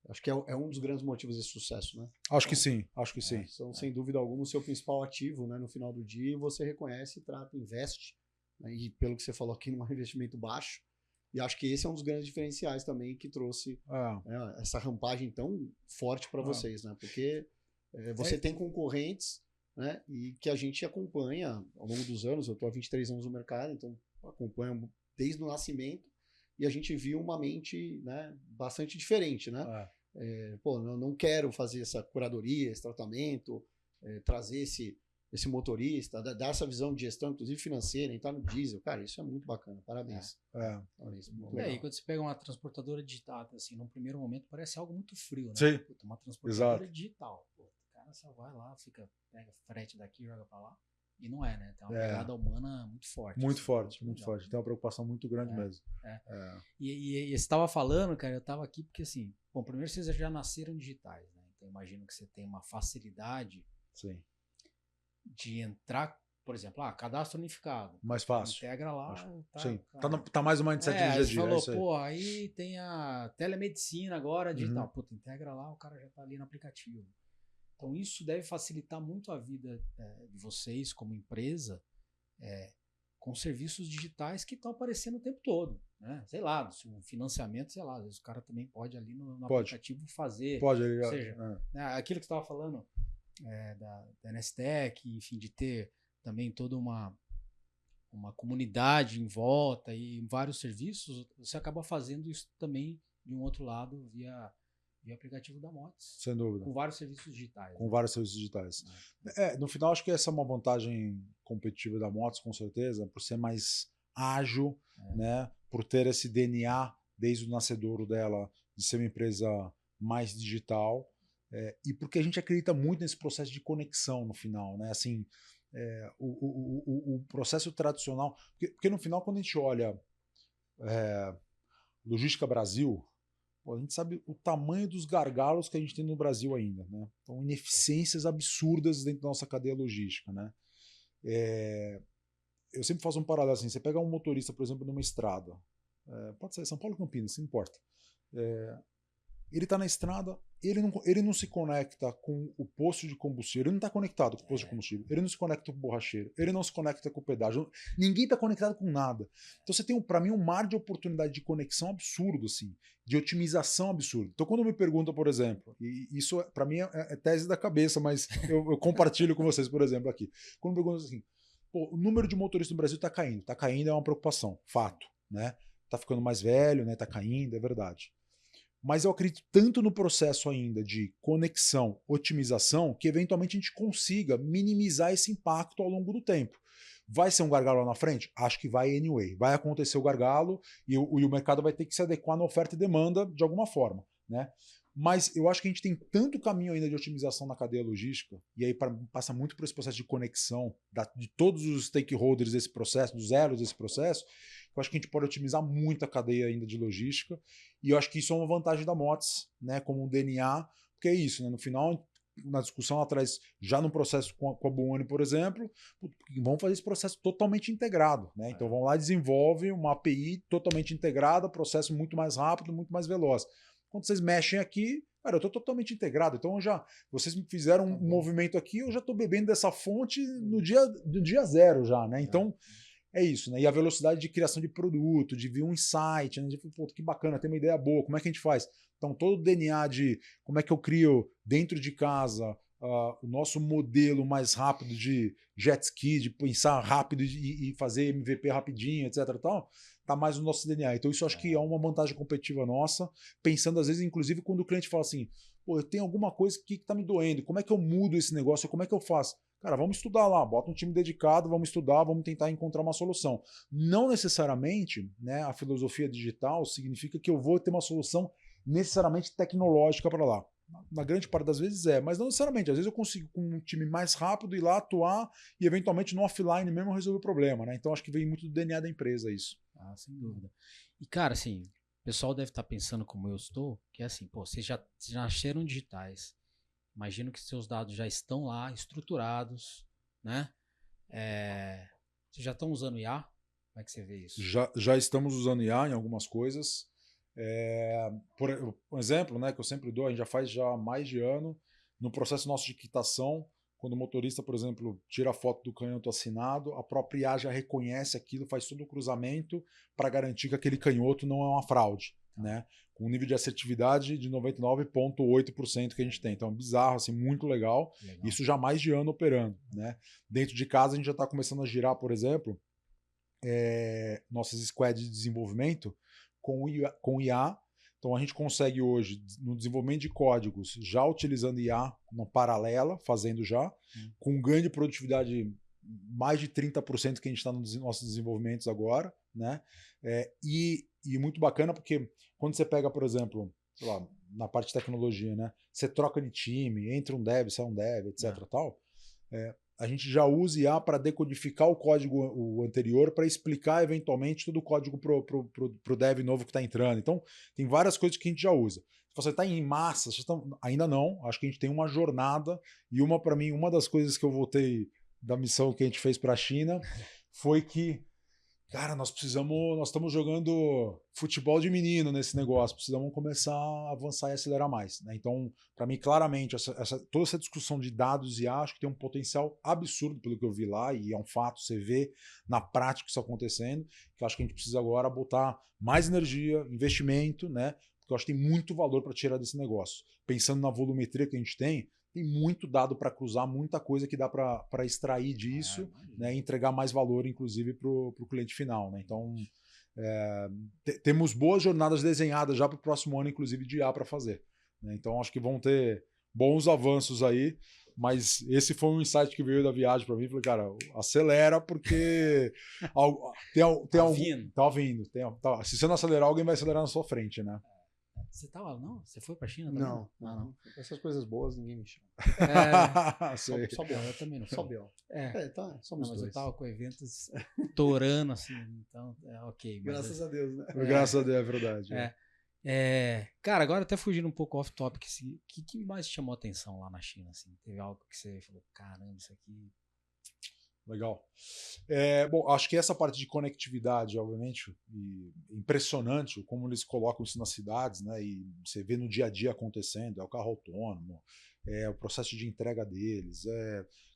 acho que é um dos grandes motivos desse sucesso, né? Acho que sim. São, sem dúvida alguma, o seu principal ativo, né? No final do dia, e você reconhece, trata, investe, né? E pelo que você falou aqui, não é um investimento baixo. E acho que esse é um dos grandes diferenciais também que trouxe né, essa rampagem tão forte para vocês, né? Porque você tem concorrentes, né? E que a gente acompanha ao longo dos anos. Eu estou há 23 anos no mercado, então acompanho desde o nascimento. E a gente viu uma mente, né, bastante diferente, né? Eu não quero fazer essa curadoria, esse tratamento, trazer esse motorista, dar essa visão de gestão, inclusive financeira, entrar no diesel. Cara, isso é muito bacana. Parabéns. Parabéns, muito legal. E quando você pega uma transportadora digital, assim, num primeiro momento parece algo muito frio, né? Sim. Puta, uma transportadora digital. Pô, o cara só vai lá, pega frete daqui, joga pra lá. E não é, né? Tem uma pegada humana muito forte. Muito forte. Tem uma preocupação muito grande mesmo. E você estava falando, cara, eu estava aqui porque, assim, bom, primeiro vocês já nasceram digitais, né? Então imagino que você tem uma facilidade de entrar, por exemplo, cadastro unificado. Mais fácil. Integra lá. Sim. Tá mais uma mindset de dia a dia. Você falou, pô, aí tem a telemedicina agora digital. Puta, integra lá, o cara já tá ali no aplicativo. Então isso deve facilitar muito a vida de vocês como empresa com serviços digitais que estão aparecendo o tempo todo. Né? Sei lá, um financiamento, sei lá, às vezes o cara também pode ali no aplicativo fazer. Pode, ou seja, aquilo que você estava falando da NSTEC, enfim, de ter também toda uma comunidade em volta e vários serviços, você acaba fazendo isso também de um outro lado via aplicativo da Motos. Sem dúvida. Com vários serviços digitais. Com vários serviços digitais. No final, acho que essa é uma vantagem competitiva da Motos, com certeza, por ser mais ágil, né? Por ter esse DNA desde o nascedouro dela, de ser uma empresa mais digital, e porque a gente acredita muito nesse processo de conexão no final, né? Assim, o processo tradicional, porque no final, quando a gente olha Logística Brasil, a gente sabe o tamanho dos gargalos que a gente tem no Brasil ainda, né? Então, ineficiências absurdas dentro da nossa cadeia logística, né? Eu sempre faço um paralelo assim, você pega um motorista, por exemplo, numa estrada, pode ser São Paulo ou Campinas, não importa. Ele está na estrada, ele não se conecta com o posto de combustível, ele não está conectado com o posto de combustível, ele não se conecta com o borracheiro, ele não se conecta com o pedágio, ninguém está conectado com nada. Então você tem, para mim, um mar de oportunidade de conexão absurdo, assim, de otimização absurdo. Então quando me perguntam, por exemplo, e isso para mim é tese da cabeça, mas eu compartilho com vocês, por exemplo, aqui. Quando me perguntam assim, pô, o número de motoristas no Brasil está caindo é uma preocupação, fato, né? Está ficando mais velho, né? Está caindo, é verdade. Mas eu acredito tanto no processo ainda de conexão, otimização, que eventualmente a gente consiga minimizar esse impacto ao longo do tempo. Vai ser um gargalo lá na frente? Acho que vai anyway. Vai acontecer o gargalo e o mercado vai ter que se adequar na oferta e demanda de alguma forma, né? Mas eu acho que a gente tem tanto caminho ainda de otimização na cadeia logística, e aí passa muito por esse processo de conexão de todos os stakeholders desse processo, dos elos desse processo, que eu acho que a gente pode otimizar muito a cadeia ainda de logística, e eu acho que isso é uma vantagem da Motis, né, como um DNA, porque é isso, né, no final, na discussão atrás, já no processo com a Buoni, por exemplo, vamos fazer esse processo totalmente integrado, né? Então vão lá e desenvolve uma API totalmente integrada, processo muito mais rápido, muito mais veloz. Quando vocês mexem aqui, cara, eu estou totalmente integrado. Então, vocês me fizeram um movimento aqui, eu já estou bebendo dessa fonte no dia zero já, né? Então, é isso, né? E a velocidade de criação de produto, de vir um insight, né? De, pô, que bacana, tem uma ideia boa, como é que a gente faz? Então, todo o DNA de como é que eu crio dentro de casa o nosso modelo mais rápido de jet ski, de pensar rápido e fazer MVP rapidinho, etc. Tal, tá mais no nosso DNA. Então isso eu acho que é uma vantagem competitiva nossa, pensando às vezes, inclusive, quando o cliente fala assim, pô, eu tenho alguma coisa que tá me doendo, como é que eu mudo esse negócio, como é que eu faço? Cara, vamos estudar lá, bota um time dedicado, vamos estudar, vamos tentar encontrar uma solução. Não necessariamente, né, a filosofia digital significa que eu vou ter uma solução necessariamente tecnológica para lá. Na grande parte das vezes mas não necessariamente. Às vezes eu consigo, com um time mais rápido, ir lá atuar e eventualmente no offline mesmo resolver o problema, né? Então acho que vem muito do DNA da empresa isso. Ah, sem dúvida. E cara, assim, o pessoal deve estar pensando como eu estou, que é assim, pô, vocês já nasceram digitais. Imagino que seus dados já estão lá, estruturados, né? Vocês já estão usando IA? Como é que você vê isso? Já estamos usando IA em algumas coisas. Por exemplo, né, que eu sempre dou, a gente já faz mais de ano, no processo nosso de quitação, quando o motorista, por exemplo, tira a foto do canhoto assinado, a própria IA já reconhece aquilo, faz todo o cruzamento para garantir que aquele canhoto não é uma fraude, né? Com um nível de assertividade de 99,8% que a gente tem. Então, bizarro, assim, muito legal. Isso já há mais de ano operando, né? Dentro de casa, a gente já está começando a girar, por exemplo, nossas squads de desenvolvimento com IA. Então a gente consegue hoje, no desenvolvimento de códigos, já utilizando IA na paralela, fazendo já, com um ganho de produtividade mais de 30% que a gente está nos nossos desenvolvimentos agora, né? E muito bacana porque quando você pega, por exemplo, sei lá, na parte de tecnologia, né? Você troca de time, entra um dev, sai um dev, etc. Tal, a gente já usa IA para decodificar o código anterior para explicar eventualmente todo o código pro dev novo que está entrando. Então, tem várias coisas que a gente já usa. Se você está em massa, ainda não. Acho que a gente tem uma jornada e para mim, uma das coisas que eu voltei da missão que a gente fez para a China foi que, cara, nós estamos jogando futebol de menino nesse negócio, precisamos começar a avançar e acelerar mais, né? Então, para mim, claramente, toda essa discussão de dados e acho que tem um potencial absurdo pelo que eu vi lá, e é um fato, você vê na prática isso acontecendo, que eu acho que a gente precisa agora botar mais energia, investimento, né? Porque eu acho que tem muito valor para tirar desse negócio. Pensando na volumetria que a gente tem muito dado para cruzar, muita coisa que dá para extrair disso, né, e entregar mais valor, inclusive, para o cliente final, né? Então, temos boas jornadas desenhadas já para o próximo ano, inclusive, de IA para fazer, né? Então, acho que vão ter bons avanços aí, mas esse foi um insight que veio da viagem para mim. Falei, cara, acelera, porque tá vindo. Se você não acelerar, alguém vai acelerar na sua frente, né? Você tava, não? Você foi pra China também? Não. Essas coisas boas ninguém me chama. Só Biel, eu também não. Só Biel. Somos dois. Eu tava com eventos torando, assim, então, ok. Graças a Deus, né? Graças a Deus, é verdade. Cara, agora até fugindo um pouco off-topic, o que mais te chamou a atenção lá na China, assim? Teve algo que você falou, caramba, isso aqui... Legal. Bom, acho que essa parte de conectividade, obviamente, e impressionante como eles colocam isso nas cidades, né? E você vê no dia a dia acontecendo, é o carro autônomo, é o processo de entrega deles,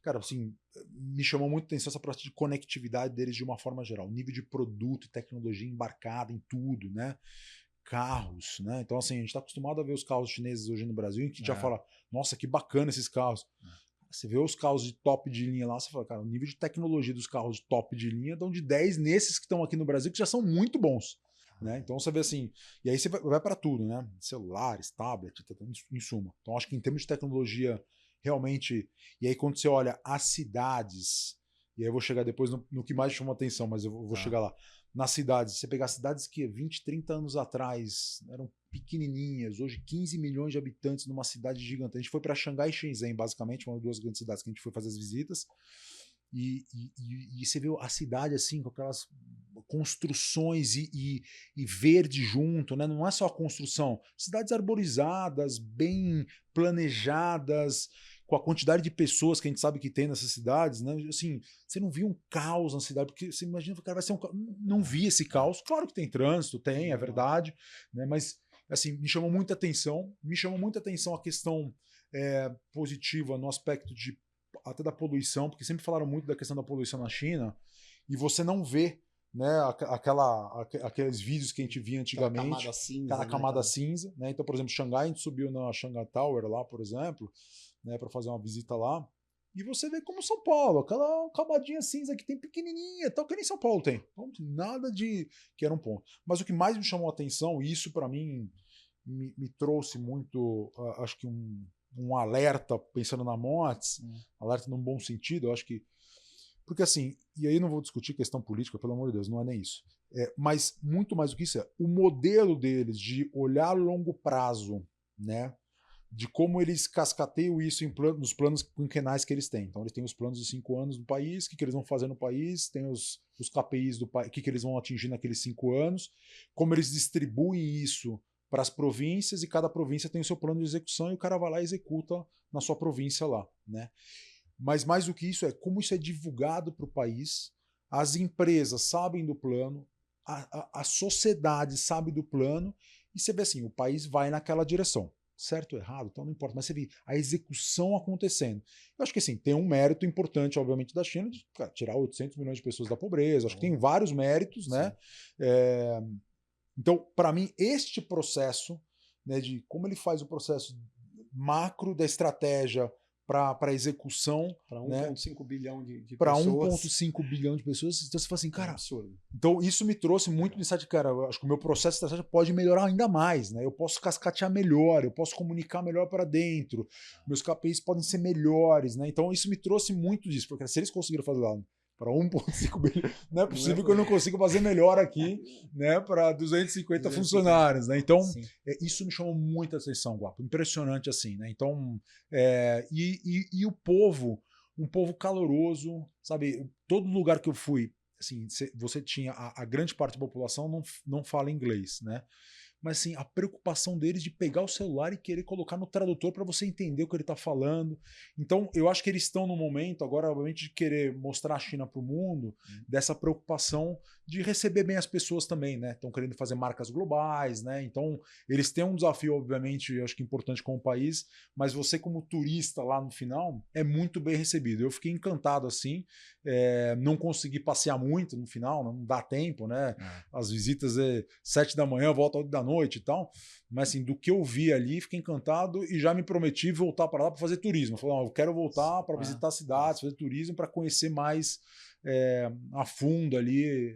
cara, assim, me chamou muito a atenção essa parte de conectividade deles de uma forma geral, o nível de produto e tecnologia embarcada em tudo, né? Carros, né? Então, assim, a gente está acostumado a ver os carros chineses hoje no Brasil, e que a gente já fala, nossa, que bacana esses carros. Você vê os carros de top de linha lá, você fala, cara, o nível de tecnologia dos carros de top de linha dão de 10 nesses que estão aqui no Brasil, que já são muito bons. Né? Então você vê assim, e aí você vai para tudo, né? Celulares, tablet, em suma. Então acho que em termos de tecnologia, realmente. E aí quando você olha as cidades, e aí eu vou chegar depois no que mais chamou atenção, mas eu vou chegar lá. Nas cidades, você pegar cidades que 20, 30 anos atrás eram pequenininhas, hoje 15 milhões de habitantes numa cidade gigante. A gente foi para Xangai e Shenzhen, basicamente, uma das duas grandes cidades que a gente foi fazer as visitas. E você vê a cidade assim, com aquelas construções e verde junto, né? Não é só a construção. Cidades arborizadas, bem planejadas, com a quantidade de pessoas que a gente sabe que tem nessas cidades, né? Assim, você não viu um caos na cidade, porque você imagina que o cara vai ser um caos. Não vi esse caos. Claro que tem trânsito, tem, é verdade, né? Mas assim, me chamou muita atenção. Me chamou muita atenção a questão positiva no aspecto de até da poluição, porque sempre falaram muito da questão da poluição na China, e você não vê, né, aqueles vídeos que a gente via antigamente, aquela camada cinza, né? Então, por exemplo, Xangai, a gente subiu na Shanghai Tower lá, por exemplo, né, para fazer uma visita lá, e você vê como São Paulo, aquela camadinha cinza que tem pequenininha, tal, que nem São Paulo tem. Então, nada de que era um ponto. Mas o que mais me chamou a atenção, e isso para mim me trouxe muito, acho que um alerta, pensando na MOTS, alerta num bom sentido, eu acho que. Porque assim, e aí não vou discutir questão política, pelo amor de Deus, não é nem isso. Mas muito mais do que isso o modelo deles de olhar a longo prazo, né? De como eles cascateiam isso nos planos quinquenais que eles têm. Então, eles têm os planos de 5 anos no país, o que eles vão fazer no país, tem os KPIs do país, o que eles vão atingir naqueles 5 anos, como eles distribuem isso para as províncias, e cada província tem o seu plano de execução e o cara vai lá e executa na sua província lá, né? Mas mais do que isso como isso é divulgado para o país, as empresas sabem do plano, a sociedade sabe do plano, e você vê assim, o país vai naquela direção. Certo ou errado, então não importa, mas você vê a execução acontecendo. Eu acho que assim, tem um mérito importante, obviamente, da China, de tirar 800 milhões de pessoas da pobreza, acho que tem vários méritos, né? Então, para mim, este processo, né, de como ele faz o processo macro da estratégia para a execução. Para 1,5 bilhão de pessoas. Para 1,5 bilhão de pessoas. Então você fala assim, cara. Absurdo. Então isso me trouxe muito de insight, cara. Eu acho que o meu processo de estratégia pode melhorar ainda mais, né? Eu posso cascatear melhor, eu posso comunicar melhor para dentro, meus KPIs podem ser melhores, né? Então isso me trouxe muito disso, porque se eles conseguiram fazer lá para 1,5 bilhão, não é possível que eu não consiga fazer melhor aqui, né, para 250 funcionários, né? Então, isso me chamou muita atenção, Guapo, impressionante assim, né? Então, e o povo, um povo caloroso, sabe? Todo lugar que eu fui, assim, você tinha a grande parte da população não fala inglês, né? Mas assim, a preocupação deles de pegar o celular e querer colocar no tradutor para você entender o que ele está falando. Então, eu acho que eles estão no momento, agora, obviamente, de querer mostrar a China para o mundo, dessa preocupação de receber bem as pessoas também, né? Estão querendo fazer marcas globais, né? Então, eles têm um desafio, obviamente, eu acho que importante como país, mas você, como turista lá no final, é muito bem recebido. Eu fiquei encantado assim, não consegui passear muito no final, não dá tempo, né? As visitas 7 da manhã, volta 8 da noite e tal, mas assim, do que eu vi ali, fiquei encantado e já me prometi voltar para lá para fazer turismo. Eu falei, eu quero voltar para visitar cidades, fazer turismo, para conhecer mais a fundo ali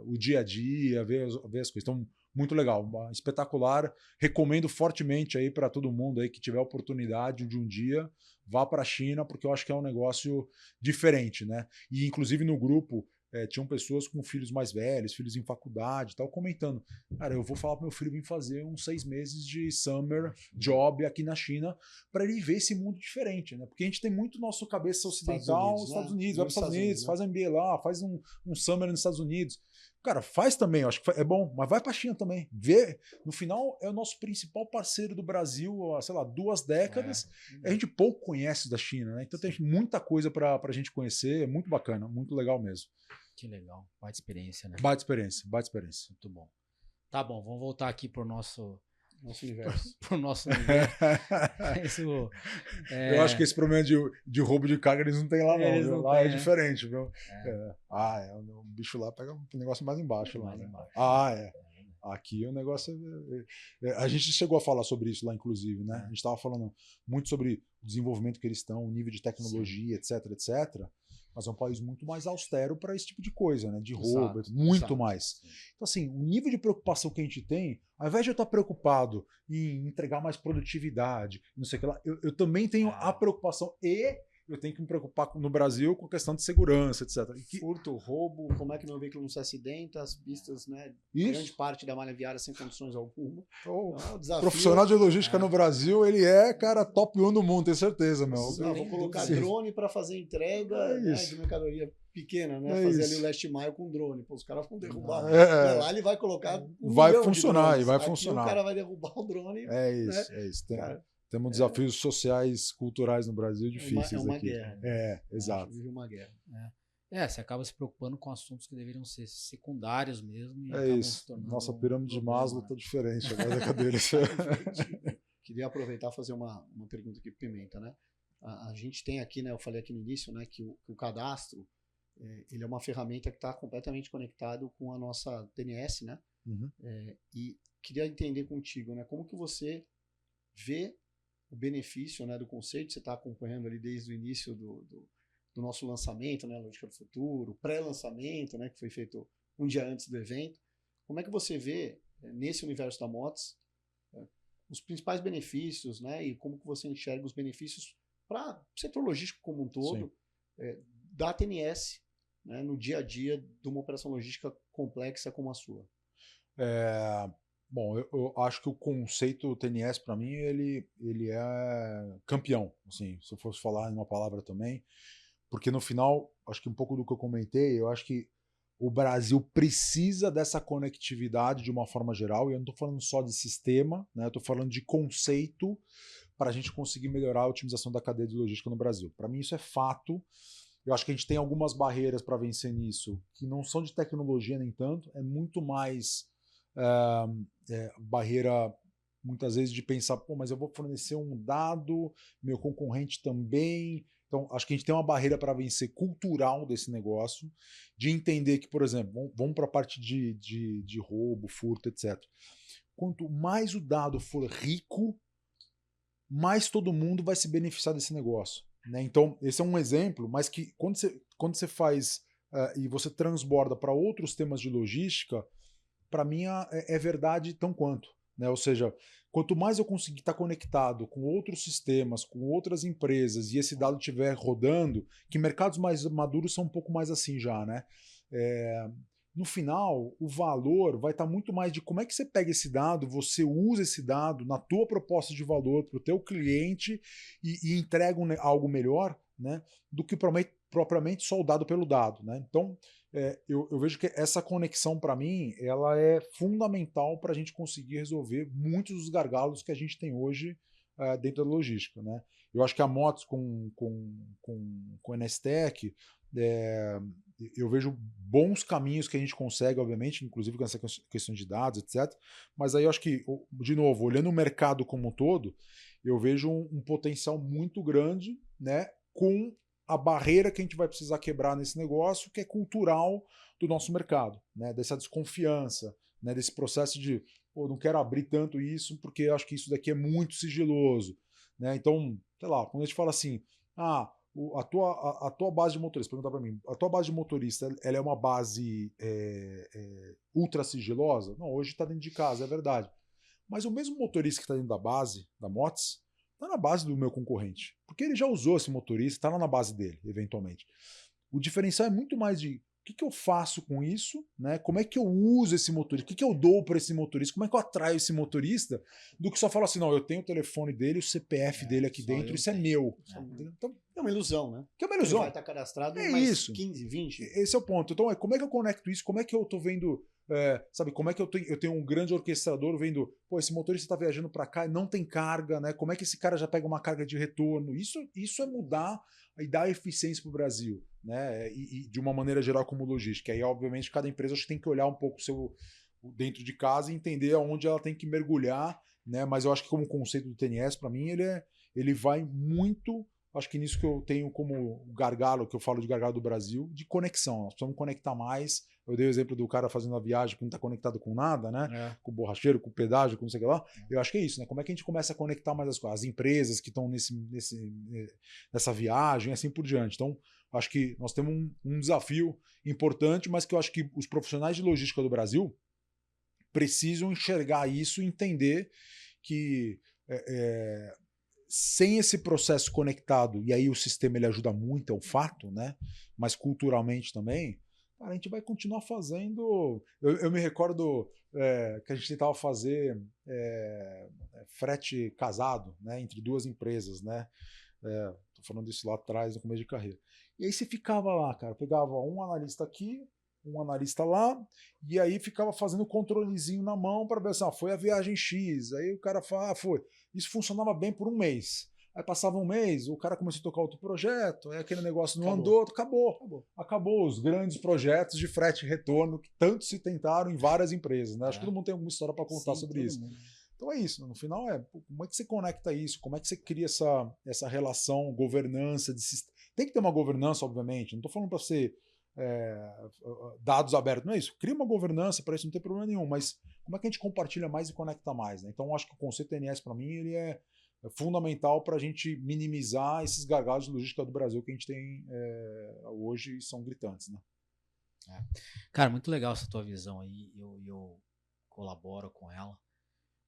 o dia a dia, ver as coisas. Então, muito legal, espetacular. Recomendo fortemente aí para todo mundo aí que tiver oportunidade de um dia, vá para a China, porque eu acho que é um negócio diferente, né? E inclusive no grupo tinham pessoas com filhos mais velhos, filhos em faculdade e tal, comentando, cara, eu vou falar para meu filho vir fazer uns 6 meses de summer job aqui na China para ele ver esse mundo diferente, né? Porque a gente tem muito nosso cabeça ocidental, Estados Unidos, vai para os Estados Unidos, faz MBA lá, faz um summer nos Estados Unidos. Cara, faz também, eu acho que é bom, mas vai pra China também. Vê, no final, é o nosso principal parceiro do Brasil há, sei lá, 2 décadas. A gente pouco conhece da China, né? Então tem muita coisa pra gente conhecer, é muito bacana, muito legal mesmo. Que legal, baita experiência, né? Baita experiência, baita experiência. Muito bom. Tá bom, vamos voltar aqui pro nosso universo. Pro nosso universo. Eu acho que esse problema de roubo de carga eles não têm lá, não. Eles não lá têm, é né? diferente, viu? O bicho lá pega um negócio mais embaixo. Mais lá, embaixo. Né? Aqui o negócio a gente chegou a falar sobre isso lá, inclusive, né? A gente estava falando muito sobre o desenvolvimento que eles estão, o nível de tecnologia, etc, etc. Mas é um país muito mais austero para esse tipo de coisa, né? De roubo, muito mais. Então, assim, o nível de preocupação que a gente tem, ao invés de eu estar preocupado em entregar mais produtividade, não sei o que lá, eu também tenho a preocupação e eu tenho que me preocupar no Brasil com a questão de segurança, etc. Furto, roubo, como é que meu veículo não se acidenta, as pistas, né? Grande parte da malha viária sem condições alguma. O profissional de logística no Brasil, ele é, cara, top 1 do mundo, tenho certeza, meu. Vou colocar drone para fazer entrega de mercadoria pequena, né? Fazer ali o last mile com drone. Pô, os caras vão derrubar. Lá ele vai colocar. Vai funcionar, e vai funcionar. O cara vai derrubar o drone. É isso. Temos desafios sociais, culturais no Brasil difíceis. É uma aqui. guerra. Exato. Vive uma guerra. Você acaba se preocupando com assuntos que deveriam ser secundários mesmo. E isso. Nossa pirâmide de Maslow está diferente agora da cadeira. Queria aproveitar e fazer uma pergunta aqui para Pimenta, né? A gente tem aqui, né? Eu falei aqui no início, né? Que o cadastro ele é uma ferramenta que está completamente conectado com a nossa TNS, né? Uhum. E queria entender contigo, né? Como que você vê o benefício, né, do conceito? Você está acompanhando ali desde o início do nosso lançamento, né, Logística do Futuro, pré-lançamento, né, que foi feito um dia antes do evento. Como é que você vê, nesse universo da Motus, os principais benefícios, né, e como que você enxerga os benefícios para o setor logístico como um todo, da TNS, né, no dia a dia de uma operação logística complexa como a sua? Bom, eu acho que o conceito TNS, para mim, ele é campeão, assim, se eu fosse falar em uma palavra também, porque no final, acho que um pouco do que eu comentei, eu acho que o Brasil precisa dessa conectividade de uma forma geral, e eu não estou falando só de sistema, né, eu estou falando de conceito para a gente conseguir melhorar a otimização da cadeia de logística no Brasil. Para mim isso é fato. Eu acho que a gente tem algumas barreiras para vencer nisso, que não são de tecnologia nem tanto, é muito mais barreira, muitas vezes, de pensar, pô, mas eu vou fornecer um dado, meu concorrente também. Então, acho que a gente tem uma barreira para vencer cultural desse negócio, de entender que, por exemplo, vamos para a parte de roubo, furto, etc. Quanto mais o dado for rico, mais todo mundo vai se beneficiar desse negócio, né? Então, esse é um exemplo, mas que quando você faz e você transborda para outros temas de logística, para mim é verdade tão quanto, né? Ou seja, quanto mais eu conseguir estar conectado com outros sistemas, com outras empresas, e esse dado estiver rodando, que mercados mais maduros são um pouco mais assim já, né? No final, o valor vai estar muito mais de como é que você pega esse dado, você usa esse dado na tua proposta de valor para o teu cliente e entrega algo melhor, né? Do que propriamente só o dado pelo dado, né? Então, eu vejo que essa conexão, para mim, ela é fundamental para a gente conseguir resolver muitos dos gargalos que a gente tem hoje dentro da logística, né? Eu acho que a Motus com a NSTEC, eu vejo bons caminhos que a gente consegue, obviamente, inclusive com essa questão de dados, etc. Mas aí eu acho que, de novo, olhando o mercado como um todo, eu vejo um potencial muito grande, né, com a barreira que a gente vai precisar quebrar nesse negócio, que é cultural do nosso mercado, né? Dessa desconfiança, né? Desse processo de, pô, não quero abrir tanto isso porque eu acho que isso daqui é muito sigiloso, né? Então, sei lá, quando a gente fala assim, a tua base de motorista, pergunta para mim, a tua base de motorista, ela é uma base ultra sigilosa? Não, hoje está dentro de casa, é verdade. Mas o mesmo motorista que está dentro da base, da Motus, está na base do meu concorrente. Porque ele já usou esse motorista, está lá na base dele, eventualmente. O diferencial é muito mais de que eu faço com isso, né? Como é que eu uso esse motorista? O que eu dou para esse motorista? Como é que eu atraio esse motorista? Do que só falar assim, não, eu tenho o telefone dele, o CPF dele aqui dentro, isso é meu. Então, é uma ilusão, né? Que é uma ilusão. Ele vai estar cadastrado É mais isso. 15, 20. Esse é o ponto. Então, como é que eu conecto isso? Como é que eu tô vendo, sabe, como é que eu tenho um grande orquestrador vendo, pô, esse motorista tá viajando para cá e não tem carga, né? Como é que esse cara já pega uma carga de retorno? Isso é mudar e dar eficiência para o Brasil, né? E de uma maneira geral como logística. Aí, obviamente, cada empresa acho que tem que olhar um pouco dentro de casa e entender aonde ela tem que mergulhar, né? Mas eu acho que como conceito do TNS, para mim, ele vai muito. Acho que nisso que eu tenho como gargalo, que eu falo de gargalo do Brasil, de conexão. Nós precisamos conectar mais. Eu dei o exemplo do cara fazendo a viagem que não está conectado com nada, né? Com o borracheiro, com o pedágio, com não sei o que lá. Eu acho que é isso, né? Como é que a gente começa a conectar mais as coisas? As empresas que estão nessa viagem, assim por diante. Então, acho que nós temos um desafio importante, mas que eu acho que os profissionais de logística do Brasil precisam enxergar isso e entender que sem esse processo conectado, e aí o sistema ele ajuda muito, é um fato, né? Mas culturalmente também, cara, a gente vai continuar fazendo. Eu me recordo que a gente tentava fazer frete casado, né? Entre duas empresas, né? Tô falando isso lá atrás, no começo de carreira. E aí você ficava lá, cara, pegava um analista aqui, um analista lá, e aí ficava fazendo o controlezinho na mão para ver assim, foi a viagem X. Aí o cara fala, foi. Isso funcionava bem por um mês. Aí passava um mês, o cara começou a tocar outro projeto, aí aquele negócio não andou, acabou os grandes projetos de frete e retorno que tanto se tentaram em várias empresas, né? Acho que todo mundo tem alguma história para contar sobre isso. Então é isso, no final como é que você conecta isso, como é que você cria essa relação, governança, tem que ter uma governança, obviamente, não estou falando para ser dados abertos, não é isso, cria uma governança para isso, não tem problema nenhum, mas como é que a gente compartilha mais e conecta mais, né? Então acho que o conceito TNS para mim ele é fundamental para a gente minimizar esses gargalos de logística do Brasil que a gente tem hoje e são gritantes, né? Cara, muito legal essa tua visão aí, eu colaboro com ela.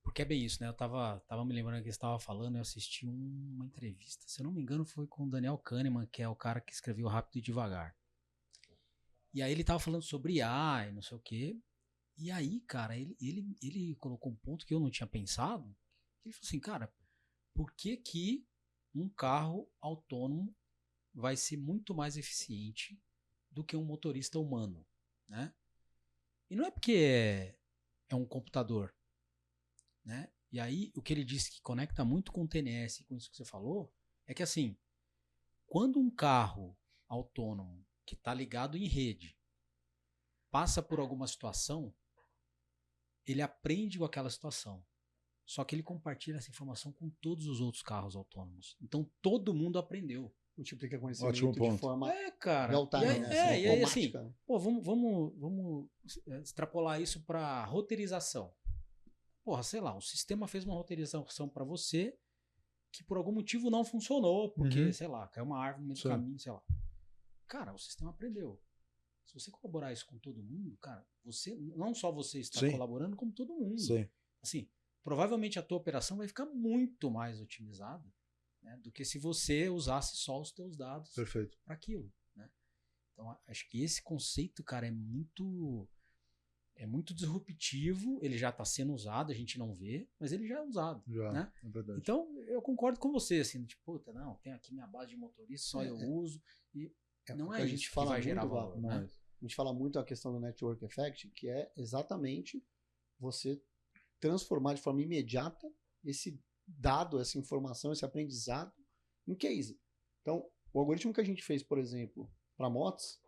Porque é bem isso, né? Eu tava me lembrando que você estava falando, eu assisti uma entrevista, se eu não me engano, foi com o Daniel Kahneman, que é o cara que escreveu Rápido e Devagar. E aí ele tava falando sobre IA e não sei o quê. E aí, cara, ele colocou um ponto que eu não tinha pensado. Ele falou assim, cara, por que um carro autônomo vai ser muito mais eficiente do que um motorista humano, né? E não é porque é um computador, né? E aí, o que ele disse que conecta muito com o TNS, com isso que você falou, é que assim, quando um carro autônomo que está ligado em rede passa por alguma situação, ele aprende com aquela situação. Só que ele compartilha essa informação com todos os outros carros autônomos. Então, todo mundo aprendeu. Multiplica conhecimento de forma cara. real-time, e aí assim, pô, vamos extrapolar isso para roteirização. Porra, sei lá, o sistema fez uma roteirização para você que por algum motivo não funcionou, porque, sei lá, caiu uma árvore no meio do caminho, sei lá. Cara, o sistema aprendeu. Se você colaborar isso com todo mundo, cara, não só você está colaborando, como todo mundo. Sim. Assim, provavelmente a tua operação vai ficar muito mais otimizada, né, do que se você usasse só os teus dados para aquilo, né? Então, acho que esse conceito, cara, é muito disruptivo, ele já está sendo usado, a gente não vê, mas ele já é usado, né? É verdade. Então, eu concordo com você, assim, tipo, puta, não, tem aqui minha base de motorista, só eu uso, e não é isso que vai gerar valor, né? A gente fala muito a questão do Network Effect, que é exatamente você transformar de forma imediata esse dado, essa informação, esse aprendizado em case. Então, o algoritmo que a gente fez, por exemplo, para motos,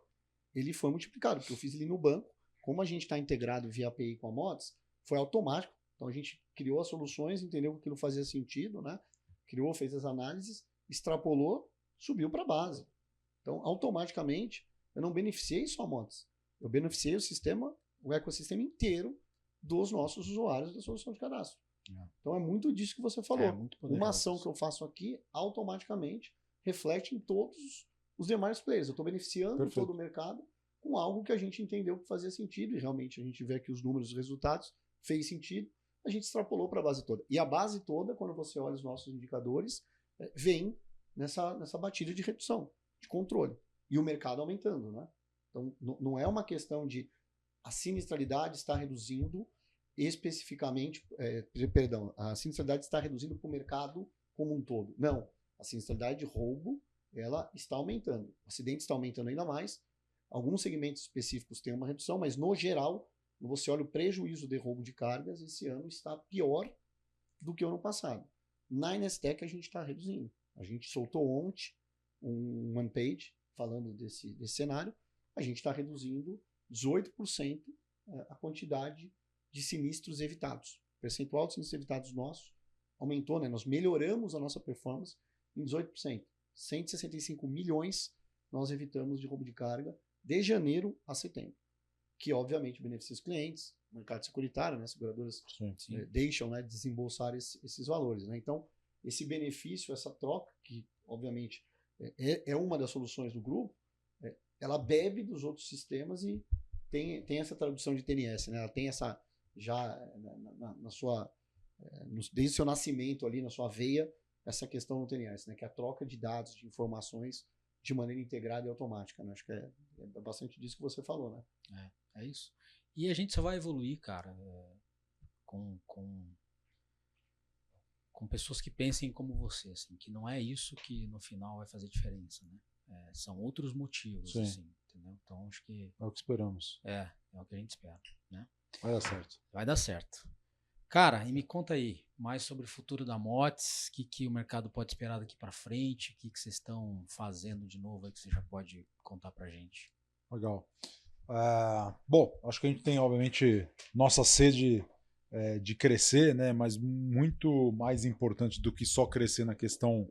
ele foi multiplicado, porque eu fiz ele no banco. Como a gente está integrado via API com a motos, foi automático. Então, a gente criou as soluções, entendeu que aquilo fazia sentido, né? Criou, fez as análises, extrapolou, subiu para a base. Então, automaticamente, eu não beneficiei só a motos. Eu beneficiei o ecossistema inteiro dos nossos usuários da solução de cadastro. Então é muito disso que você falou. Uma ação que eu faço aqui, automaticamente, reflete em todos os demais players. Eu estou beneficiando todo o mercado com algo que a gente entendeu que fazia sentido, e realmente a gente vê aqui os números, os resultados, fez sentido, a gente extrapolou para a base toda. E a base toda, quando você olha os nossos indicadores, vem nessa batida de redução, de controle. E o mercado aumentando, né? Então, não é uma questão de a sinistralidade está reduzindo especificamente, a sinistralidade está reduzindo para o mercado como um todo. Não, a sinistralidade de roubo, ela está aumentando. O acidente está aumentando ainda mais. Alguns segmentos específicos têm uma redução, mas no geral, você olha o prejuízo de roubo de cargas, esse ano está pior do que o ano passado. Na Inestec a gente está reduzindo. A gente soltou ontem um one page falando desse cenário. A gente está reduzindo 18% a quantidade de sinistros evitados. O percentual de sinistros evitados nossos aumentou, né? Nós melhoramos a nossa performance em 18%. 165 milhões nós evitamos de roubo de carga de janeiro a setembro, que obviamente beneficia os clientes, o mercado securitário, né? As seguradoras deixam, né, desembolsar esses valores, né? Então, esse benefício, essa troca, que obviamente é uma das soluções do grupo, ela bebe dos outros sistemas e tem essa tradução de TNS, né? Ela tem essa, já na sua, desde o seu nascimento ali, na sua veia, essa questão do TNS, né? Que é a troca de dados, de informações de maneira integrada e automática, né? Acho que é bastante disso que você falou, né? É isso. E a gente só vai evoluir, cara, com pessoas que pensem como você, assim, que não é isso que no final vai fazer diferença, né? São outros motivos, assim, entendeu? Então acho que é o que esperamos. É o que a gente espera, né? Vai dar certo. Vai dar certo. Cara, e me conta aí mais sobre o futuro da Motis, o que o mercado pode esperar daqui para frente, o que vocês estão fazendo de novo aí que você já pode contar pra gente. Legal. Bom, acho que a gente tem, obviamente, nossa sede de crescer, né? Mas muito mais importante do que só crescer na questão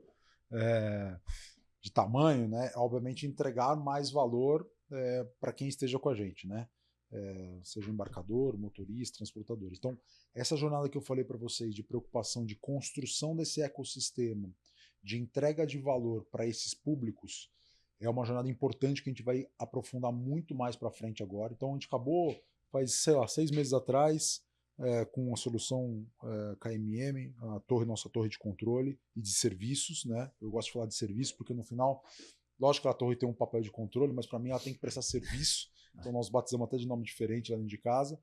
de tamanho, né? Obviamente, entregar mais valor para quem esteja com a gente, né? Seja embarcador, motorista, transportador. Então, essa jornada que eu falei para vocês de preocupação de construção desse ecossistema, de entrega de valor para esses públicos, é uma jornada importante que a gente vai aprofundar muito mais para frente agora. Então, a gente acabou, faz, 6 meses atrás, com a solução KMM, nossa torre de controle e de serviços, né? Eu gosto de falar de serviço porque no final, lógico que a torre tem um papel de controle, mas para mim ela tem que prestar serviço. Então nós batizamos até de nome diferente lá dentro de casa,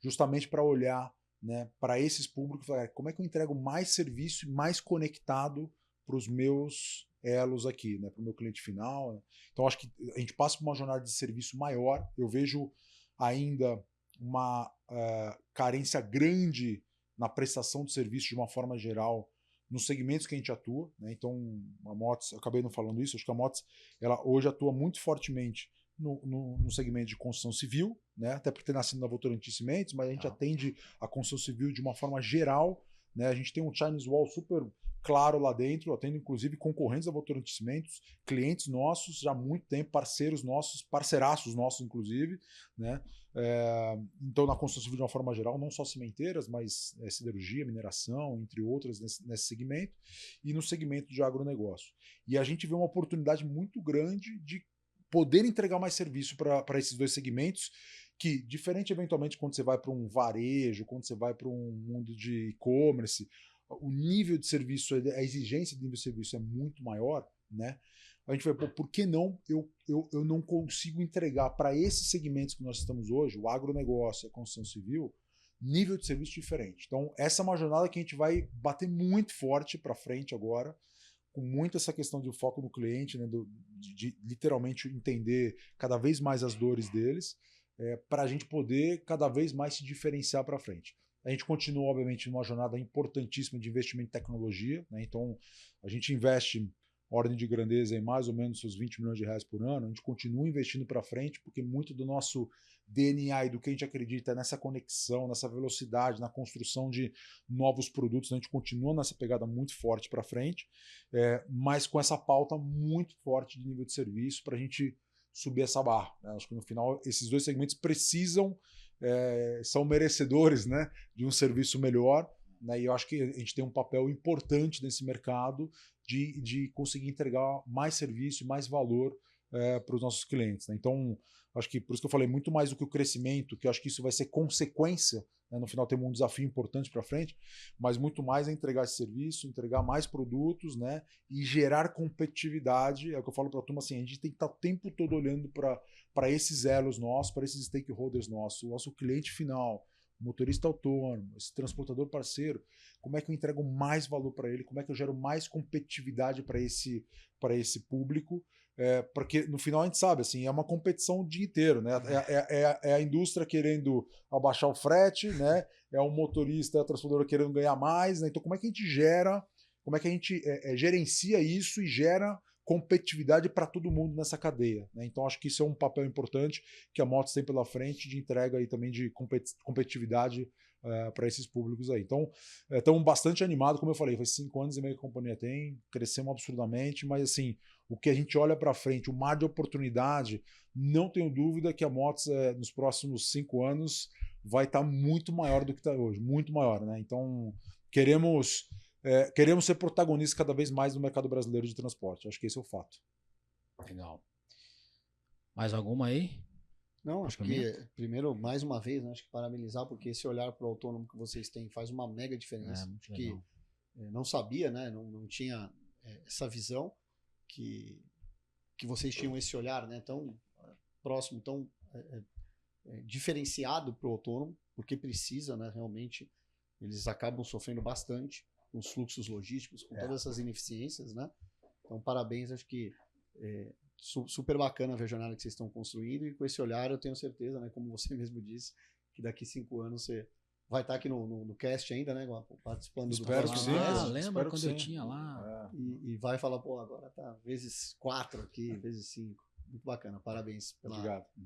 justamente para olhar, né, para esses públicos, como é que eu entrego mais serviço e mais conectado para os meus elos aqui, né, para o meu cliente final. Né? Então acho que a gente passa por uma jornada de serviço maior. Eu vejo ainda uma carência grande na prestação de serviço de uma forma geral nos segmentos que a gente atua, né? Então a Motis, eu acabei não falando isso, acho que a Motis ela hoje atua muito fortemente no segmento de construção civil, né? Até por ter nascido na Votorantim Cimentos, mas a gente atende a construção civil de uma forma geral, né? A gente tem um Chinese Wall super claro lá dentro, atendo inclusive concorrentes da Votorantim Cimentos, clientes nossos já há muito tempo, parceiros nossos, parceiraços nossos inclusive, né? Então na construção civil de uma forma geral, não só cimenteiras, mas siderurgia, mineração, entre outras nesse segmento, e no segmento de agronegócio. E a gente vê uma oportunidade muito grande de poder entregar mais serviço para esses dois segmentos, que, diferente eventualmente quando você vai para um varejo, quando você vai para um mundo de e-commerce, o nível de serviço, a exigência de nível de serviço é muito maior, né? A gente vai, por que não eu não consigo entregar para esses segmentos que nós estamos hoje, o agronegócio e a construção civil, nível de serviço diferente. Então, essa é uma jornada que a gente vai bater muito forte para frente agora, com muito essa questão de foco no cliente, né, de literalmente entender cada vez mais as dores deles, para a gente poder cada vez mais se diferenciar para frente. A gente continua, obviamente, numa jornada importantíssima de investimento em tecnologia, né? Então, a gente investe ordem de grandeza em mais ou menos seus 20 milhões de reais por ano, a gente continua investindo para frente, porque muito do nosso DNA e do que a gente acredita é nessa conexão, nessa velocidade, na construção de novos produtos, a gente continua nessa pegada muito forte para frente, mas com essa pauta muito forte de nível de serviço para a gente subir essa barra. Né? Acho que no final esses dois segmentos precisam, são merecedores, né, de um serviço melhor, né? E eu acho que a gente tem um papel importante nesse mercado de conseguir entregar mais serviço e mais valor para os nossos clientes, né? Então, acho que por isso que eu falei muito mais do que o crescimento, que eu acho que isso vai ser consequência, né? No final temos um desafio importante para frente, mas muito mais é entregar esse serviço, entregar mais produtos, né? E gerar competitividade. É o que eu falo para a turma assim, a gente tem que estar o tempo todo olhando para esses elos nossos, para esses stakeholders nossos, o nosso cliente final, o motorista autônomo, esse transportador parceiro, como é que eu entrego mais valor para ele, como é que eu gero mais competitividade para esse público, porque no final a gente sabe, assim, é uma competição o dia inteiro, né? É a indústria querendo abaixar o frete, né? É o motorista, a transportadora querendo ganhar mais, né? Então como é que a gente gerencia isso e gera competitividade para todo mundo nessa cadeia, né? Então acho que isso é um papel importante que a Motos tem pela frente de entrega aí também de competitividade para esses públicos aí. Então estamos bastante animados, como eu falei, faz 5 anos e meio que a companhia tem, crescemos absurdamente, mas assim, o que a gente olha para frente, o mar de oportunidade, não tenho dúvida que a Motos nos próximos 5 anos vai estar muito maior do que está hoje, muito maior, né? Então queremos ser protagonistas cada vez mais no mercado brasileiro de transporte. Acho que esse é o fato. Legal. Mais alguma aí? Não, acho que, primeiro, mais uma vez, né, acho que parabenizar, porque esse olhar para o autônomo que vocês têm faz uma mega diferença. Acho que não sabia, né, não tinha essa visão que vocês tinham esse olhar, né, tão próximo, tão diferenciado para o autônomo, porque precisa, né, realmente, eles acabam sofrendo bastante com os fluxos logísticos, com todas essas ineficiências, né? Então, parabéns, acho que super bacana ver a jornada que vocês estão construindo, e com esse olhar eu tenho certeza, né, como você mesmo disse, que daqui 5 anos você vai estar aqui no cast ainda, né, participando Espero do que sim. Lembra quando eu tinha lá? E vai falar, pô, agora tá vezes 4 aqui, vezes 5. Muito bacana, parabéns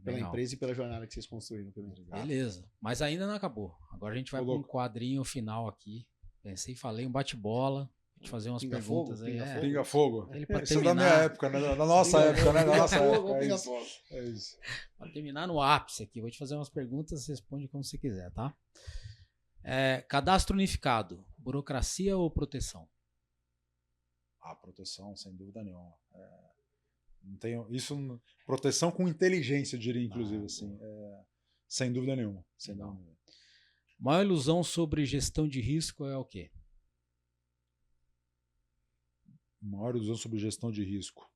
pela empresa e pela jornada que vocês construíram também. Beleza, mas ainda não acabou. Agora a gente vai para um quadrinho final aqui. Pensei, falei um bate-bola, te fazer umas perguntas aí. Pinga fogo. Isso é da minha época, né? Da nossa época, né? Da nossa época. É isso. Para terminar no ápice aqui, vou te fazer umas perguntas, você responde como você quiser, tá? Cadastro unificado, burocracia ou proteção? Proteção, sem dúvida nenhuma. Não tenho isso, proteção com inteligência, eu diria, inclusive, assim, sem dúvida nenhuma. Sem dúvida nenhuma. Maior ilusão sobre gestão de risco é o quê? Maior ilusão sobre gestão de risco.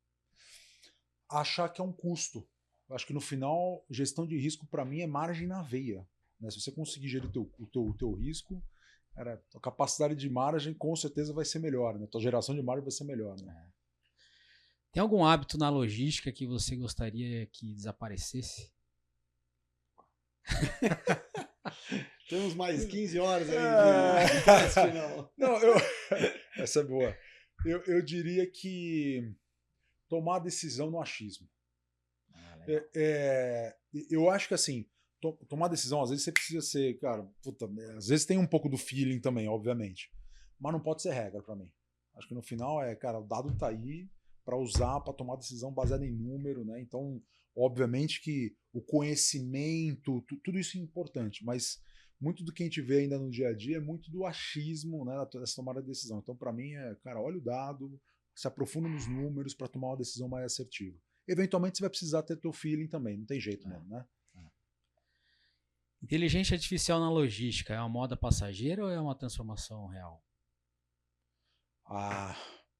Achar que é um custo. Acho que no final, gestão de risco para mim é margem na veia. Né? Se você conseguir gerir o teu risco, a capacidade de margem com certeza vai ser melhor. Né? A tua geração de margem vai ser melhor. Né? Tem algum hábito na logística que você gostaria que desaparecesse? Temos mais 15 horas aí. Não, essa é boa. Eu diria que tomar decisão no achismo. Eu acho que assim, tomar decisão, às vezes você precisa ser, cara, às vezes tem um pouco do feeling também, obviamente. Mas não pode ser regra para mim. Acho que no final cara, o dado tá aí para usar, para tomar decisão baseada em número, né? Então, obviamente que o conhecimento, tudo isso é importante, mas muito do que a gente vê ainda no dia a dia é muito do achismo, né, dessa tomada de decisão. Então, para mim, cara, olha o dado, se aprofunda nos números para tomar uma decisão mais assertiva. Eventualmente, você vai precisar ter teu feeling também, não tem jeito mesmo, né? Inteligência artificial na logística é uma moda passageira ou é uma transformação real?